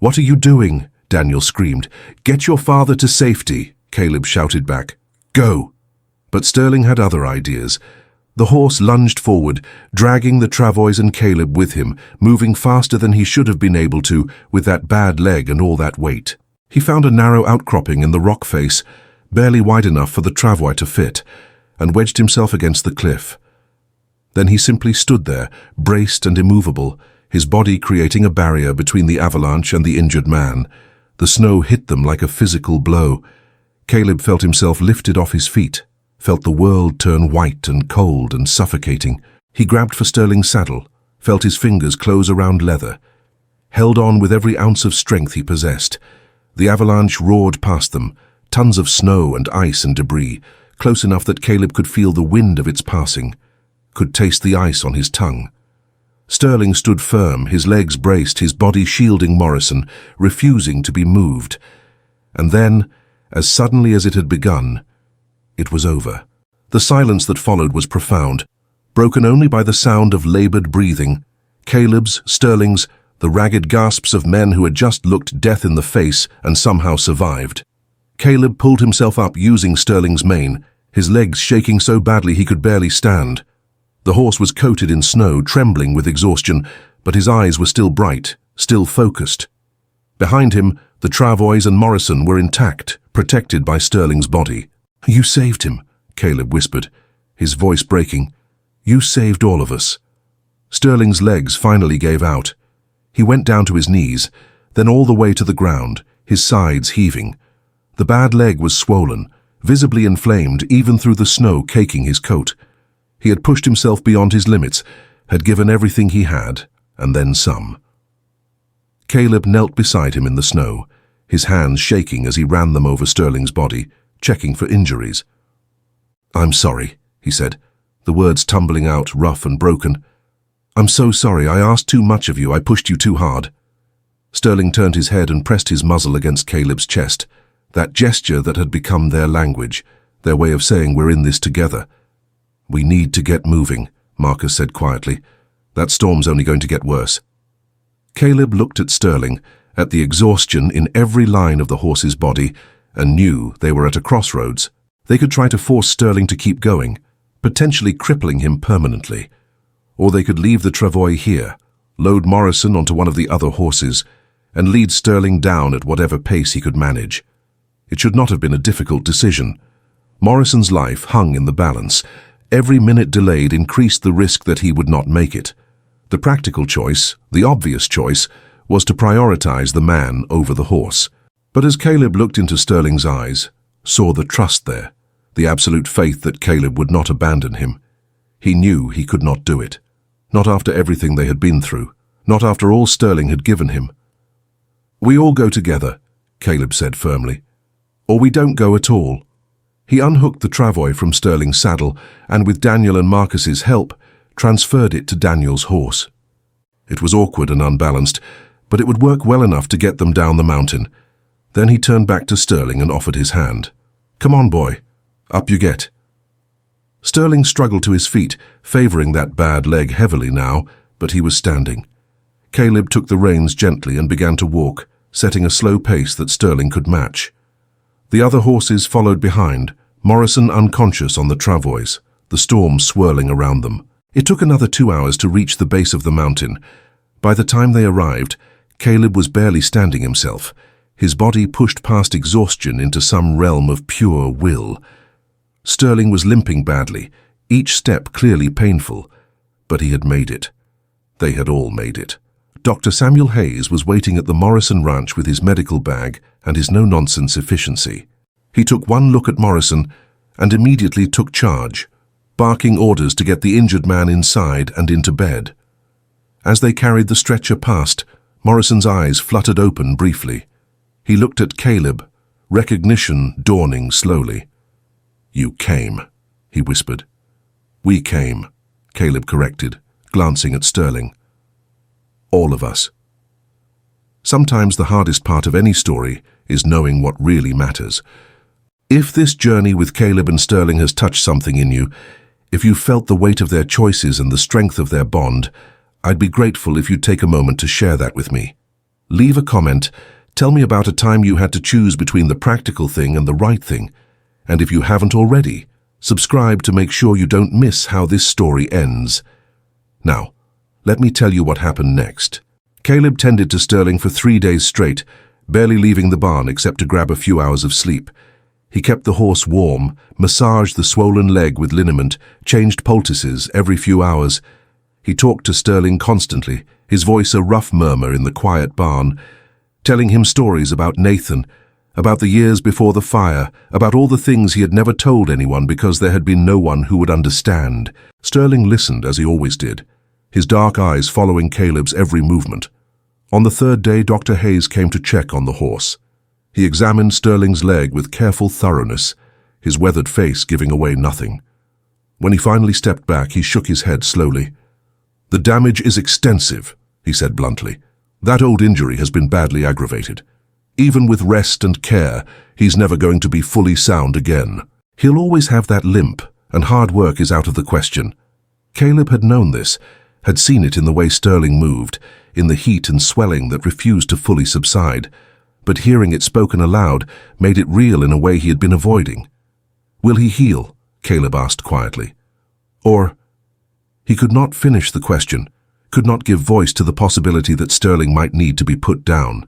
"What are you doing?" Daniel screamed. "Get your father to safety," Caleb shouted back. "Go!" But Sterling had other ideas. The horse lunged forward, dragging the travois and Caleb with him, moving faster than he should have been able to with that bad leg and all that weight. He found a narrow outcropping in the rock face, barely wide enough for the travois to fit, and wedged himself against the cliff. Then he simply stood there, braced and immovable, his body creating a barrier between the avalanche and the injured man. The snow hit them like a physical blow. Caleb felt himself lifted off his feet, felt the world turn white and cold and suffocating. He grabbed for Sterling's saddle, felt his fingers close around leather, held on with every ounce of strength he possessed. The avalanche roared past them, tons of snow and ice and debris, close enough that Caleb could feel the wind of its passing, could taste the ice on his tongue. Sterling stood firm, his legs braced, his body shielding Morrison, refusing to be moved. And then, as suddenly as it had begun, it was over. The silence that followed was profound, broken only by the sound of labored breathing, Caleb's, Sterling's, the ragged gasps of men who had just looked death in the face and somehow survived. Caleb pulled himself up using Sterling's mane, his legs shaking so badly he could barely stand. The horse was coated in snow, trembling with exhaustion, but his eyes were still bright, still focused. Behind him, the travois and Morrison were intact, protected by Sterling's body. "You saved him," Caleb whispered, his voice breaking. "You saved all of us." Sterling's legs finally gave out. He went down to his knees, then all the way to the ground, his sides heaving. The bad leg was swollen, visibly inflamed even through the snow caking his coat. He had pushed himself beyond his limits, had given everything he had, and then some. Caleb knelt beside him in the snow, his hands shaking as he ran them over Sterling's body, checking for injuries. "I'm sorry," he said, the words tumbling out rough and broken. "I'm so sorry. I asked too much of you. I pushed you too hard." Sterling turned his head and pressed his muzzle against Caleb's chest, that gesture that had become their language, their way of saying we're in this together. "We need to get moving," Marcus said quietly. "That storm's only going to get worse." Caleb looked at Sterling, at the exhaustion in every line of the horse's body, and knew they were at a crossroads. They could try to force Sterling to keep going, potentially crippling him permanently. Or they could leave the travois here, load Morrison onto one of the other horses, and lead Sterling down at whatever pace he could manage. It should not have been a difficult decision. Morrison's life hung in the balance. Every minute delayed increased the risk that he would not make it. The practical choice, the obvious choice, was to prioritize the man over the horse. But as Caleb looked into Sterling's eyes, saw the trust there, the absolute faith that Caleb would not abandon him, he knew he could not do it. Not after everything they had been through, not after all Sterling had given him. "We all go together," Caleb said firmly. "Or we don't go at all." He unhooked the travois from Sterling's saddle and, with Daniel and Marcus's help, transferred it to Daniel's horse. It was awkward and unbalanced, but it would work well enough to get them down the mountain. Then he turned back to Sterling and offered his hand. "Come on, boy. Up you get." Sterling struggled to his feet, favoring that bad leg heavily now, but he was standing. Caleb took the reins gently and began to walk, setting a slow pace that Sterling could match. The other horses followed behind, Morrison unconscious on the travois, the storm swirling around them. It took another 2 hours to reach the base of the mountain. By the time they arrived, Caleb was barely standing himself, his body pushed past exhaustion into some realm of pure will. Sterling was limping badly, each step clearly painful, but he had made it. They had all made it. Dr. Samuel Hayes was waiting at the Morrison ranch with his medical bag and his no-nonsense efficiency. He took one look at Morrison and immediately took charge, barking orders to get the injured man inside and into bed. As they carried the stretcher past, Morrison's eyes fluttered open briefly. He looked at Caleb, recognition dawning slowly. "You came," he whispered. "We came," Caleb corrected, glancing at Sterling. "All of us." Sometimes the hardest part of any story is knowing what really matters. If this journey with Caleb and Sterling has touched something in you, if you felt the weight of their choices and the strength of their bond, I'd be grateful if you'd take a moment to share that with me. Leave a comment, tell me about a time you had to choose between the practical thing and the right thing, and if you haven't already, subscribe to make sure you don't miss how this story ends. Now, let me tell you what happened next. Caleb tended to Sterling for 3 days straight, barely leaving the barn except to grab a few hours of sleep. He kept the horse warm, massaged the swollen leg with liniment, changed poultices every few hours. He talked to Sterling constantly, his voice a rough murmur in the quiet barn, telling him stories about Nathan, about the years before the fire, about all the things he had never told anyone because there had been no one who would understand. Sterling listened as he always did, his dark eyes following Caleb's every movement. On the 3rd day, Dr. Hayes came to check on the horse. He examined Sterling's leg with careful thoroughness, his weathered face giving away nothing. When he finally stepped back, he shook his head slowly. "The damage is extensive," he said bluntly. "That old injury has been badly aggravated. Even with rest and care, he's never going to be fully sound again. He'll always have that limp, and hard work is out of the question." Caleb had known this, had seen it in the way Sterling moved, in the heat and swelling that refused to fully subside, but hearing it spoken aloud made it real in a way he had been avoiding. "Will he heal?" Caleb asked quietly. Or, he could not finish the question, could not give voice to the possibility that Sterling might need to be put down.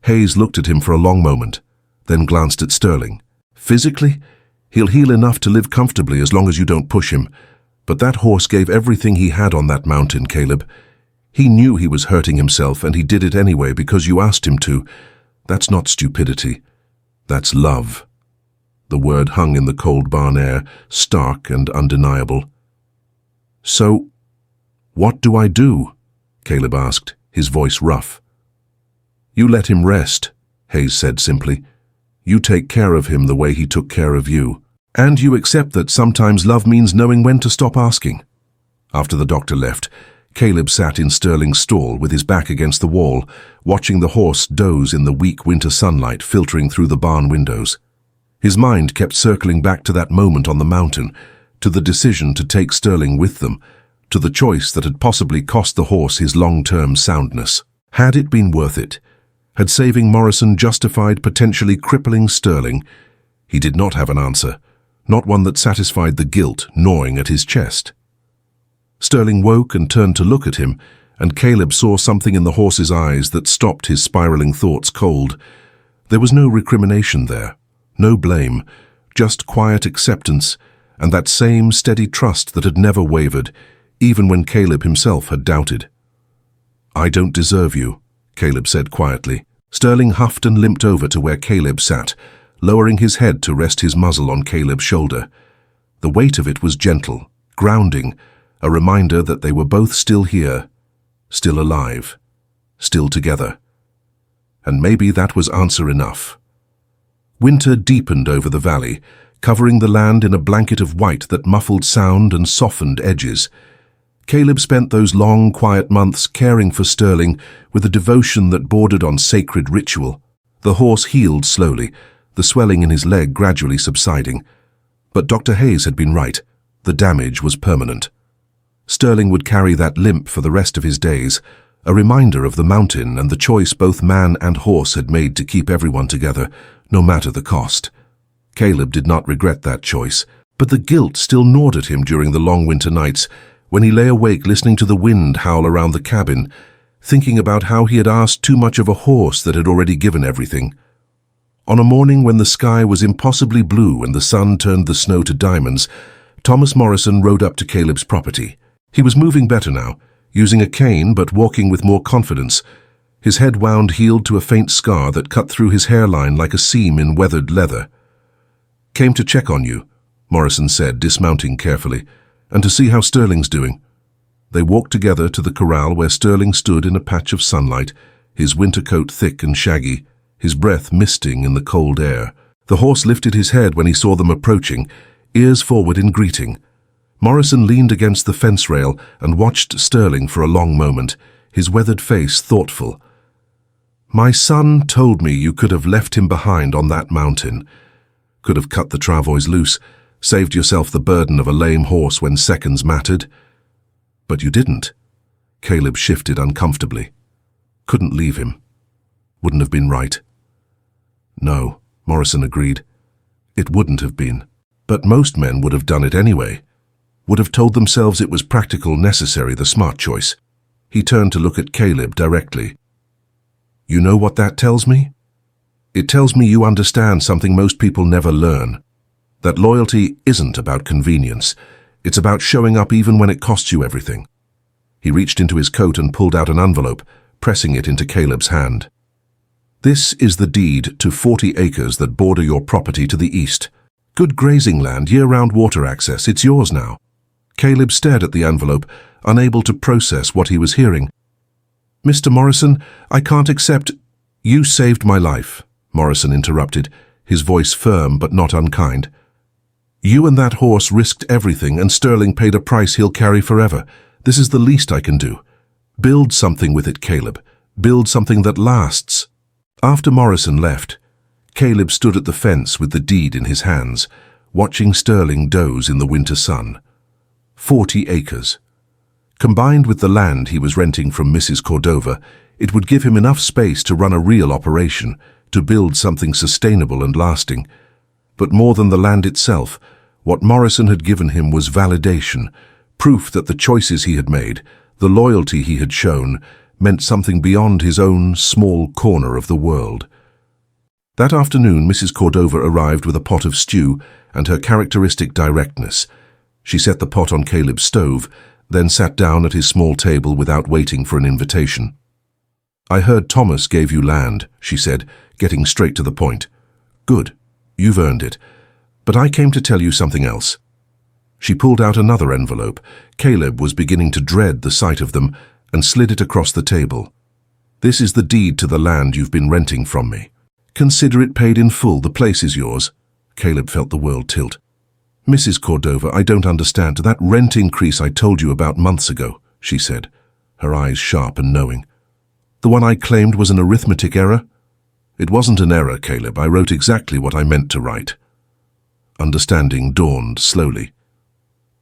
Hayes looked at him for a long moment, then glanced at Sterling. "Physically, he'll heal enough to live comfortably as long as you don't push him. But that horse gave everything he had on that mountain, Caleb. He knew he was hurting himself, and he did it anyway because you asked him to. That's not stupidity. That's love." The word hung in the cold barn air, stark and undeniable. "So, what do I do?" Caleb asked, his voice rough. "You let him rest," Hayes said simply. "You take care of him the way he took care of you. And you accept that sometimes love means knowing when to stop asking." After the doctor left, Caleb sat in Sterling's stall with his back against the wall, watching the horse doze in the weak winter sunlight filtering through the barn windows. His mind kept circling back to that moment on the mountain, to the decision to take Sterling with them, to the choice that had possibly cost the horse his long-term soundness. Had it been worth it? Had saving Morrison justified potentially crippling Sterling? He did not have an answer, not one that satisfied the guilt gnawing at his chest. Sterling woke and turned to look at him, and Caleb saw something in the horse's eyes that stopped his spiraling thoughts cold. There was no recrimination there, no blame, just quiet acceptance, and that same steady trust that had never wavered, even when Caleb himself had doubted. "I don't deserve you," Caleb said quietly. Sterling huffed and limped over to where Caleb sat, lowering his head to rest his muzzle on Caleb's shoulder. The weight of it was gentle, grounding, a reminder that they were both still here, still alive, still together. And maybe that was answer enough. Winter deepened over the valley, covering the land in a blanket of white that muffled sound and softened edges. Caleb spent those long, quiet months caring for Sterling with a devotion that bordered on sacred ritual. The horse healed slowly, the swelling in his leg gradually subsiding. But Dr. Hayes had been right. The damage was permanent. Sterling would carry that limp for the rest of his days, a reminder of the mountain and the choice both man and horse had made to keep everyone together, no matter the cost. Caleb did not regret that choice, but the guilt still gnawed at him during the long winter nights, when he lay awake listening to the wind howl around the cabin, thinking about how he had asked too much of a horse that had already given everything. On a morning when the sky was impossibly blue and the sun turned the snow to diamonds, Thomas Morrison rode up to Caleb's property. He was moving better now, using a cane but walking with more confidence. His head wound healed to a faint scar that cut through his hairline like a seam in weathered leather. "Came to check on you," Morrison said, dismounting carefully, "and to see how Sterling's doing." They walked together to the corral where Sterling stood in a patch of sunlight, his winter coat thick and shaggy, his breath misting in the cold air. The horse lifted his head when he saw them approaching, ears forward in greeting. Morrison leaned against the fence rail and watched Sterling for a long moment, his weathered face thoughtful. "My son told me you could have left him behind on that mountain. Could have cut the travois loose, saved yourself the burden of a lame horse when seconds mattered. But you didn't." Caleb shifted uncomfortably. "Couldn't leave him. Wouldn't have been right." "No," Morrison agreed. "It wouldn't have been. But most men would have done it anyway. Would have told themselves it was practical, necessary, the smart choice." He turned to look at Caleb directly. "You know what that tells me? It tells me you understand something most people never learn. That loyalty isn't about convenience. It's about showing up even when it costs you everything." He reached into his coat and pulled out an envelope, pressing it into Caleb's hand. "This is the deed to 40 acres that border your property to the east. Good grazing land, year-round water access. It's yours now." Caleb stared at the envelope, unable to process what he was hearing. "Mr. Morrison, I can't accept—" "You saved my life," Morrison interrupted, his voice firm but not unkind. "You and that horse risked everything, and Sterling paid a price he'll carry forever. This is the least I can do. Build something with it, Caleb. Build something that lasts." After Morrison left, Caleb stood at the fence with the deed in his hands, watching Sterling doze in the winter sun. 40 acres. Combined with the land he was renting from Mrs. Cordova, it would give him enough space to run a real operation, to build something sustainable and lasting. But more than the land itself, what Morrison had given him was validation, proof that the choices he had made, the loyalty he had shown, meant something beyond his own small corner of the world. That afternoon, Mrs. Cordova arrived with a pot of stew and her characteristic directness. She set the pot on Caleb's stove, then sat down at his small table without waiting for an invitation. "I heard Thomas gave you land," she said, getting straight to the point. "Good. You've earned it. But I came to tell you something else." She pulled out another envelope. Caleb was beginning to dread the sight of them and slid it across the table. "This is the deed to the land you've been renting from me. Consider it paid in full. The place is yours." Caleb felt the world tilt. "Mrs. Cordova, I don't understand. That rent increase I told you about months ago," she said, her eyes sharp and knowing. "The one I claimed was an arithmetic error?" "It wasn't an error, Caleb. I wrote exactly what I meant to write." Understanding dawned slowly.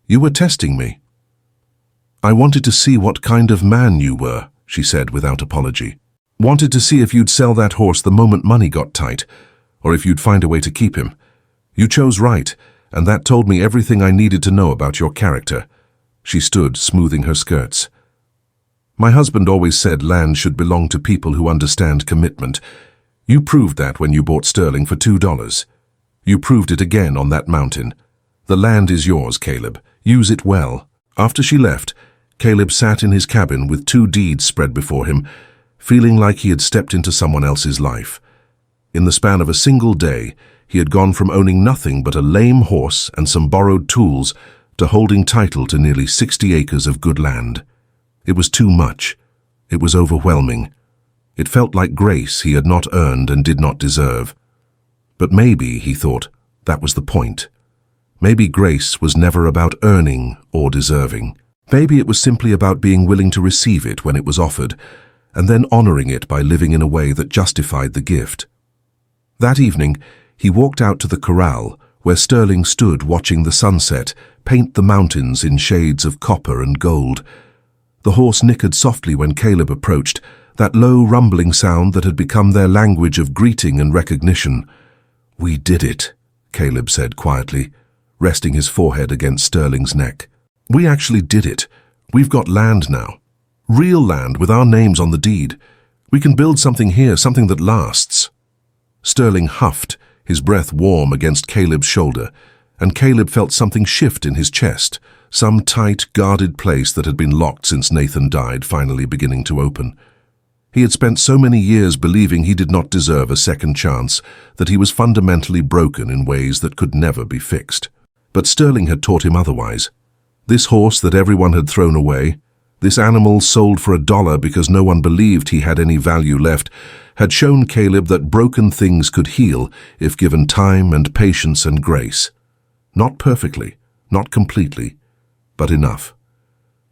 "You were testing me." "I wanted to see what kind of man you were," she said without apology. "Wanted to see if you'd sell that horse the moment money got tight, or if you'd find a way to keep him. You chose right, and that told me everything I needed to know about your character." She stood, smoothing her skirts. "My husband always said land should belong to people who understand commitment. You proved that when you bought Sterling for $2. You proved it again on that mountain. The land is yours, Caleb. Use it well." After she left, Caleb sat in his cabin with 2 deeds spread before him, feeling like he had stepped into someone else's life. In the span of a single day, he had gone from owning nothing but a lame horse and some borrowed tools to holding title to nearly 60 acres of good land. It was too much. It was overwhelming. It felt like grace he had not earned and did not deserve. But maybe, he thought, that was the point. Maybe grace was never about earning or deserving. Maybe it was simply about being willing to receive it when it was offered, and then honoring it by living in a way that justified the gift. That evening, he walked out to the corral, where Sterling stood watching the sunset paint the mountains in shades of copper and gold. The horse nickered softly when Caleb approached, that low rumbling sound that had become their language of greeting and recognition. "We did it," Caleb said quietly, resting his forehead against Sterling's neck. "We actually did it. We've got land now. Real land with our names on the deed. We can build something here, something that lasts." Sterling huffed, his breath warm against Caleb's shoulder, and Caleb felt something shift in his chest, some tight, guarded place that had been locked since Nathan died finally beginning to open. He had spent so many years believing he did not deserve a second chance, that he was fundamentally broken in ways that could never be fixed. But Sterling had taught him otherwise. This horse that everyone had thrown away, this animal sold for $1 because no one believed he had any value left, had shown Caleb that broken things could heal if given time and patience and grace. Not perfectly, not completely, but enough.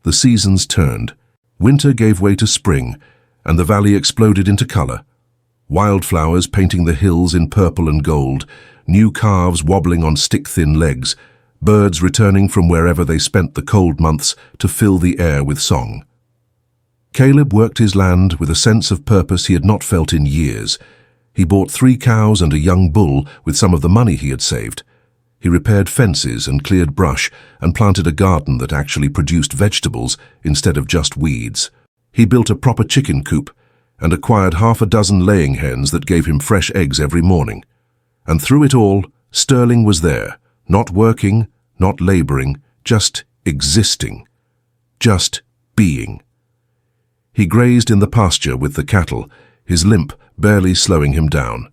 The seasons turned. Winter gave way to spring, and the valley exploded into color. Wildflowers painting the hills in purple and gold, new calves wobbling on stick-thin legs, birds returning from wherever they spent the cold months to fill the air with song. Caleb worked his land with a sense of purpose he had not felt in years. He bought 3 cows and a young bull with some of the money he had saved. He repaired fences and cleared brush and planted a garden that actually produced vegetables instead of just weeds. He built a proper chicken coop and acquired 6 laying hens that gave him fresh eggs every morning. And through it all, Sterling was there, not working, not laboring, just existing, just being. He grazed in the pasture with the cattle, his limp barely slowing him down.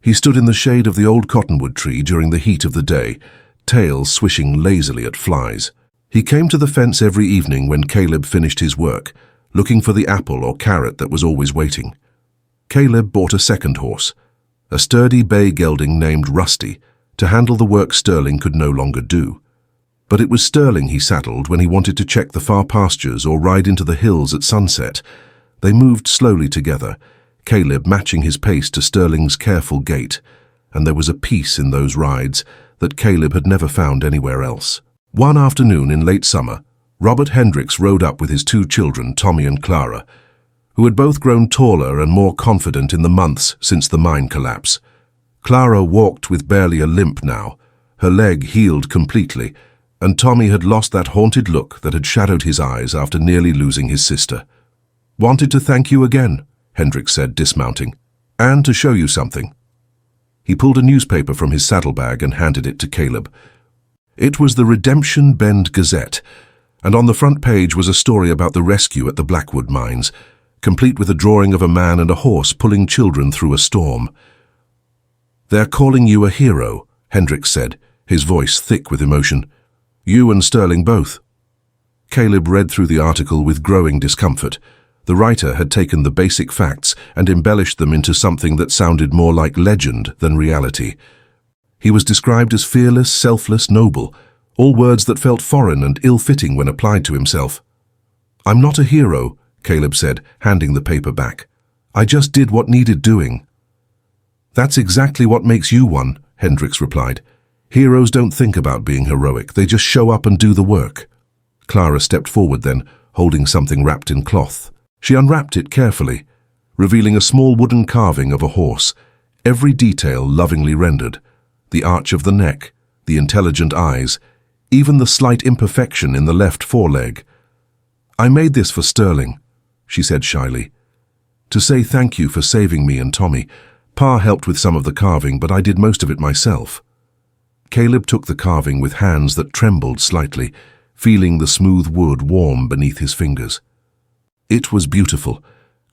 He stood in the shade of the old cottonwood tree during the heat of the day, tail swishing lazily at flies. He came to the fence every evening when Caleb finished his work, looking for the apple or carrot that was always waiting. Caleb bought a second horse, a sturdy bay gelding named Rusty, to handle the work Sterling could no longer do. But it was Sterling he saddled when he wanted to check the far pastures or ride into the hills at sunset. They moved slowly together, Caleb matching his pace to Sterling's careful gait, and there was a peace in those rides that Caleb had never found anywhere else. One afternoon in late summer, Robert Hendricks rode up with his 2 children, Tommy and Clara, who had both grown taller and more confident in the months since the mine collapse. Clara walked with barely a limp now, her leg healed completely, and Tommy had lost that haunted look that had shadowed his eyes after nearly losing his sister. "Wanted to thank you again," Hendricks said, dismounting, "and to show you something." He pulled a newspaper from his saddlebag and handed it to Caleb. It was the Redemption Bend Gazette, and on the front page was a story about the rescue at the Blackwood mines, complete with a drawing of a man and a horse pulling children through a storm. "They're calling you a hero," Hendricks said, his voice thick with emotion. "You and Sterling both." Caleb read through the article with growing discomfort. The writer had taken the basic facts and embellished them into something that sounded more like legend than reality. He was described as fearless, selfless, noble, all words that felt foreign and ill-fitting when applied to himself. "I'm not a hero," Caleb said, handing the paper back. "I just did what needed doing." "That's exactly what makes you one," Hendricks replied. "Heroes don't think about being heroic, they just show up and do the work." Clara stepped forward then, holding something wrapped in cloth. She unwrapped it carefully, revealing a small wooden carving of a horse, every detail lovingly rendered. The arch of the neck, the intelligent eyes, even the slight imperfection in the left foreleg. "I made this for Sterling," she said shyly. "To say thank you for saving me and Tommy. Pa helped with some of the carving, but I did most of it myself." Caleb took the carving with hands that trembled slightly, feeling the smooth wood warm beneath his fingers. It was beautiful,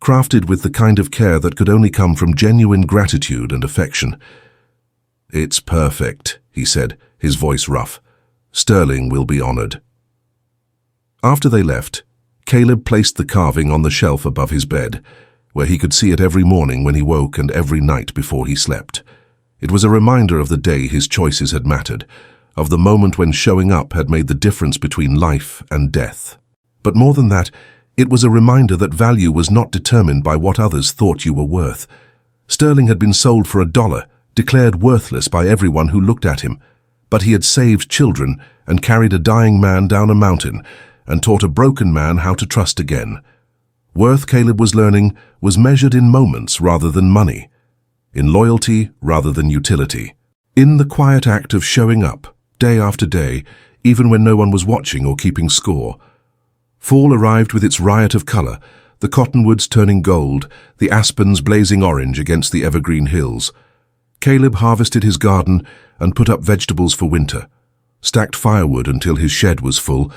crafted with the kind of care that could only come from genuine gratitude and affection. "It's perfect," he said, his voice rough. "Sterling will be honored." After they left, Caleb placed the carving on the shelf above his bed, where he could see it every morning when he woke and every night before he slept. It was a reminder of the day his choices had mattered, of the moment when showing up had made the difference between life and death. But more than that, it was a reminder that value was not determined by what others thought you were worth. Sterling had been sold for $1, declared worthless by everyone who looked at him, but he had saved children and carried a dying man down a mountain and taught a broken man how to trust again. Worth, Caleb was learning, was measured in moments rather than money, in loyalty rather than utility, in the quiet act of showing up, day after day, even when no one was watching or keeping score. Fall arrived with its riot of color, the cottonwoods turning gold, the aspens blazing orange against the evergreen hills. Caleb harvested his garden and put up vegetables for winter, stacked firewood until his shed was full,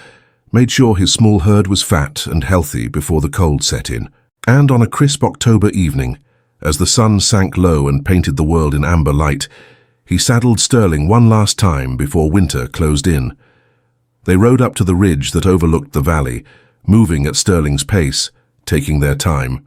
made sure his small herd was fat and healthy before the cold set in. And on a crisp October evening, as the sun sank low and painted the world in amber light, he saddled Sterling one last time before winter closed in. They rode up to the ridge that overlooked the valley, moving at Sterling's pace, taking their time.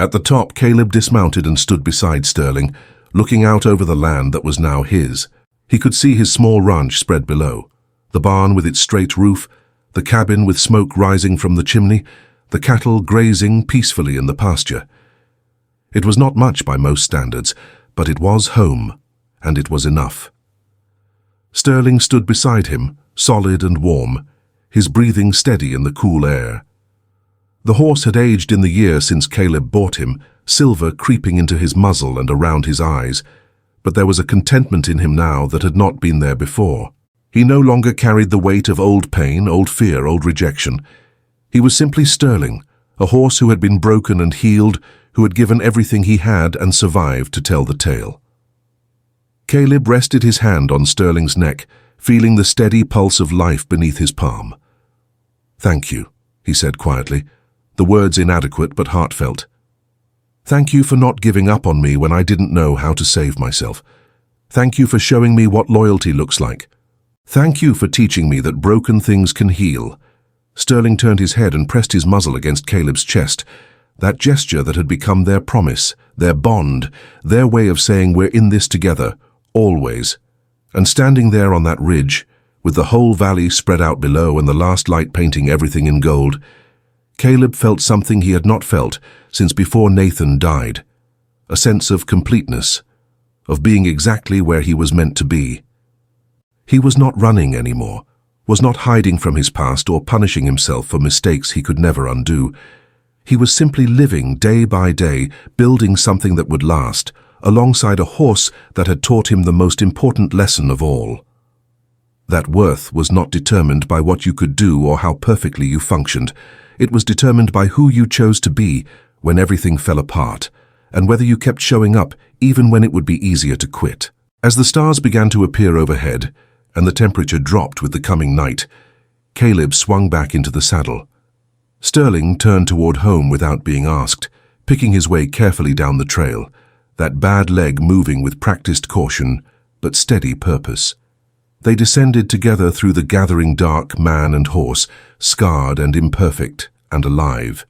At the top, Caleb dismounted and stood beside Sterling, looking out over the land that was now his. He could see his small ranch spread below, the barn with its straight roof, the cabin with smoke rising from the chimney, the cattle grazing peacefully in the pasture. It was not much by most standards, but it was home, and it was enough. Sterling stood beside him, solid and warm, his breathing steady in the cool air. The horse had aged in the year since Caleb bought him, silver creeping into his muzzle and around his eyes, but there was a contentment in him now that had not been there before. He no longer carried the weight of old pain, old fear, old rejection. He was simply Sterling, a horse who had been broken and healed, who had given everything he had and survived to tell the tale. Caleb rested his hand on Sterling's neck, feeling the steady pulse of life beneath his palm. "Thank you," he said quietly, the words inadequate but heartfelt. "Thank you for not giving up on me when I didn't know how to save myself. Thank you for showing me what loyalty looks like. Thank you for teaching me that broken things can heal." Sterling turned his head and pressed his muzzle against Caleb's chest, that gesture that had become their promise, their bond, their way of saying we're in this together, always. And standing there on that ridge, with the whole valley spread out below and the last light painting everything in gold, Caleb felt something he had not felt since before Nathan died, a sense of completeness, of being exactly where he was meant to be. He was not running anymore, was not hiding from his past or punishing himself for mistakes he could never undo. He was simply living day by day, building something that would last, alongside a horse that had taught him the most important lesson of all. That worth was not determined by what you could do or how perfectly you functioned. It was determined by who you chose to be when everything fell apart, and whether you kept showing up even when it would be easier to quit. As the stars began to appear overhead, and the temperature dropped with the coming night, Caleb swung back into the saddle. Sterling turned toward home without being asked, picking his way carefully down the trail, that bad leg moving with practiced caution but steady purpose. They descended together through the gathering dark, man and horse, scarred and imperfect and alive.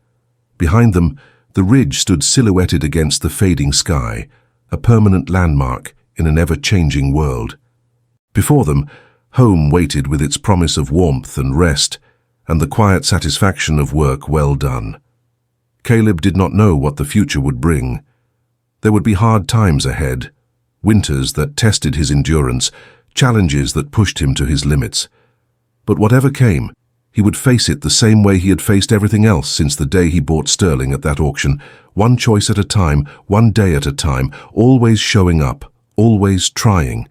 Behind them, the ridge stood silhouetted against the fading sky, a permanent landmark in an ever-changing world. Before them, home waited with its promise of warmth and rest, and the quiet satisfaction of work well done. Caleb did not know what the future would bring. There would be hard times ahead, winters that tested his endurance, challenges that pushed him to his limits. But whatever came, he would face it the same way he had faced everything else since the day he bought Sterling at that auction, one choice at a time, one day at a time, always showing up, always trying,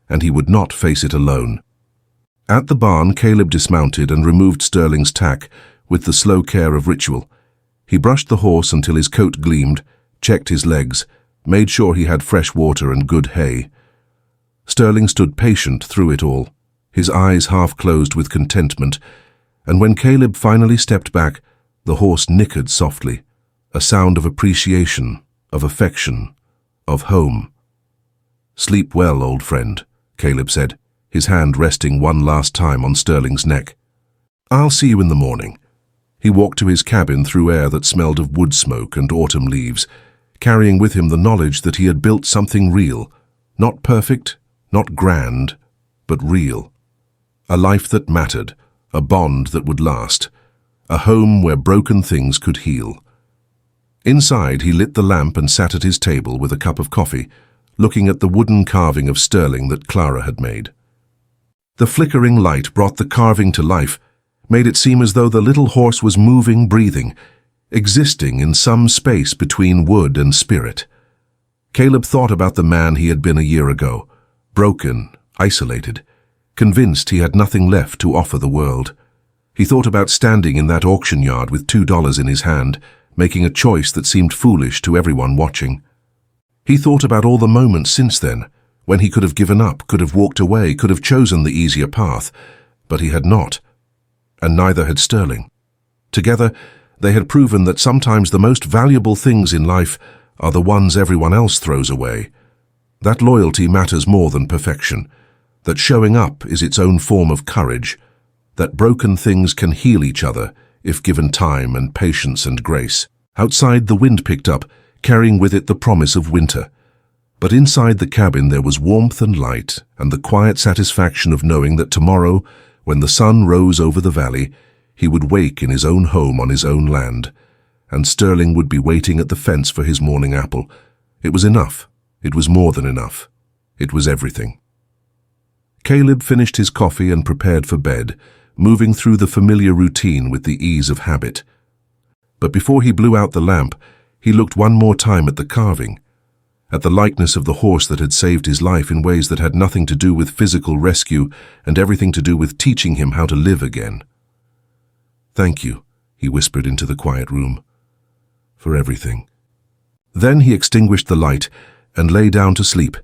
and he would not face it alone. At the barn, Caleb dismounted and removed Sterling's tack with the slow care of ritual. He brushed the horse until his coat gleamed, checked his legs, made sure he had fresh water and good hay. Sterling stood patient through it all, his eyes half closed with contentment, and when Caleb finally stepped back, the horse nickered softly, a sound of appreciation, of affection, of home. "Sleep well, old friend," Caleb said, his hand resting one last time on Sterling's neck. "I'll see you in the morning." He walked to his cabin through air that smelled of wood smoke and autumn leaves, carrying with him the knowledge that he had built something real, not perfect, not grand, but real. A life that mattered, a bond that would last, a home where broken things could heal. Inside, he lit the lamp and sat at his table with a cup of coffee, looking at the wooden carving of Sterling that Clara had made. The flickering light brought the carving to life, made it seem as though the little horse was moving, breathing, existing in some space between wood and spirit. Caleb thought about the man he had been a year ago, broken, isolated, convinced he had nothing left to offer the world. He thought about standing in that auction yard with $2 in his hand, making a choice that seemed foolish to everyone watching. He thought about all the moments since then, when he could have given up, could have walked away, could have chosen the easier path, but he had not, and neither had Sterling. Together, they had proven that sometimes the most valuable things in life are the ones everyone else throws away. That loyalty matters more than perfection, that showing up is its own form of courage, that broken things can heal each other if given time and patience and grace. Outside, the wind picked up, carrying with it the promise of winter. But inside the cabin there was warmth and light, and the quiet satisfaction of knowing that tomorrow, when the sun rose over the valley, he would wake in his own home on his own land, and Sterling would be waiting at the fence for his morning apple. It was enough. It was more than enough. It was everything. Caleb finished his coffee and prepared for bed, moving through the familiar routine with the ease of habit. But before he blew out the lamp, he looked one more time at the carving, at the likeness of the horse that had saved his life in ways that had nothing to do with physical rescue and everything to do with teaching him how to live again. "Thank you," he whispered into the quiet room, "for everything." Then he extinguished the light and lay down to sleep,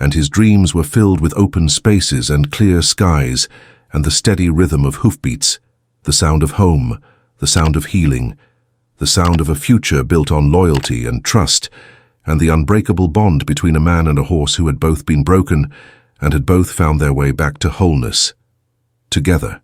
and his dreams were filled with open spaces and clear skies and the steady rhythm of hoofbeats, the sound of home, the sound of healing, the sound of a future built on loyalty and trust, and the unbreakable bond between a man and a horse who had both been broken and had both found their way back to wholeness, together.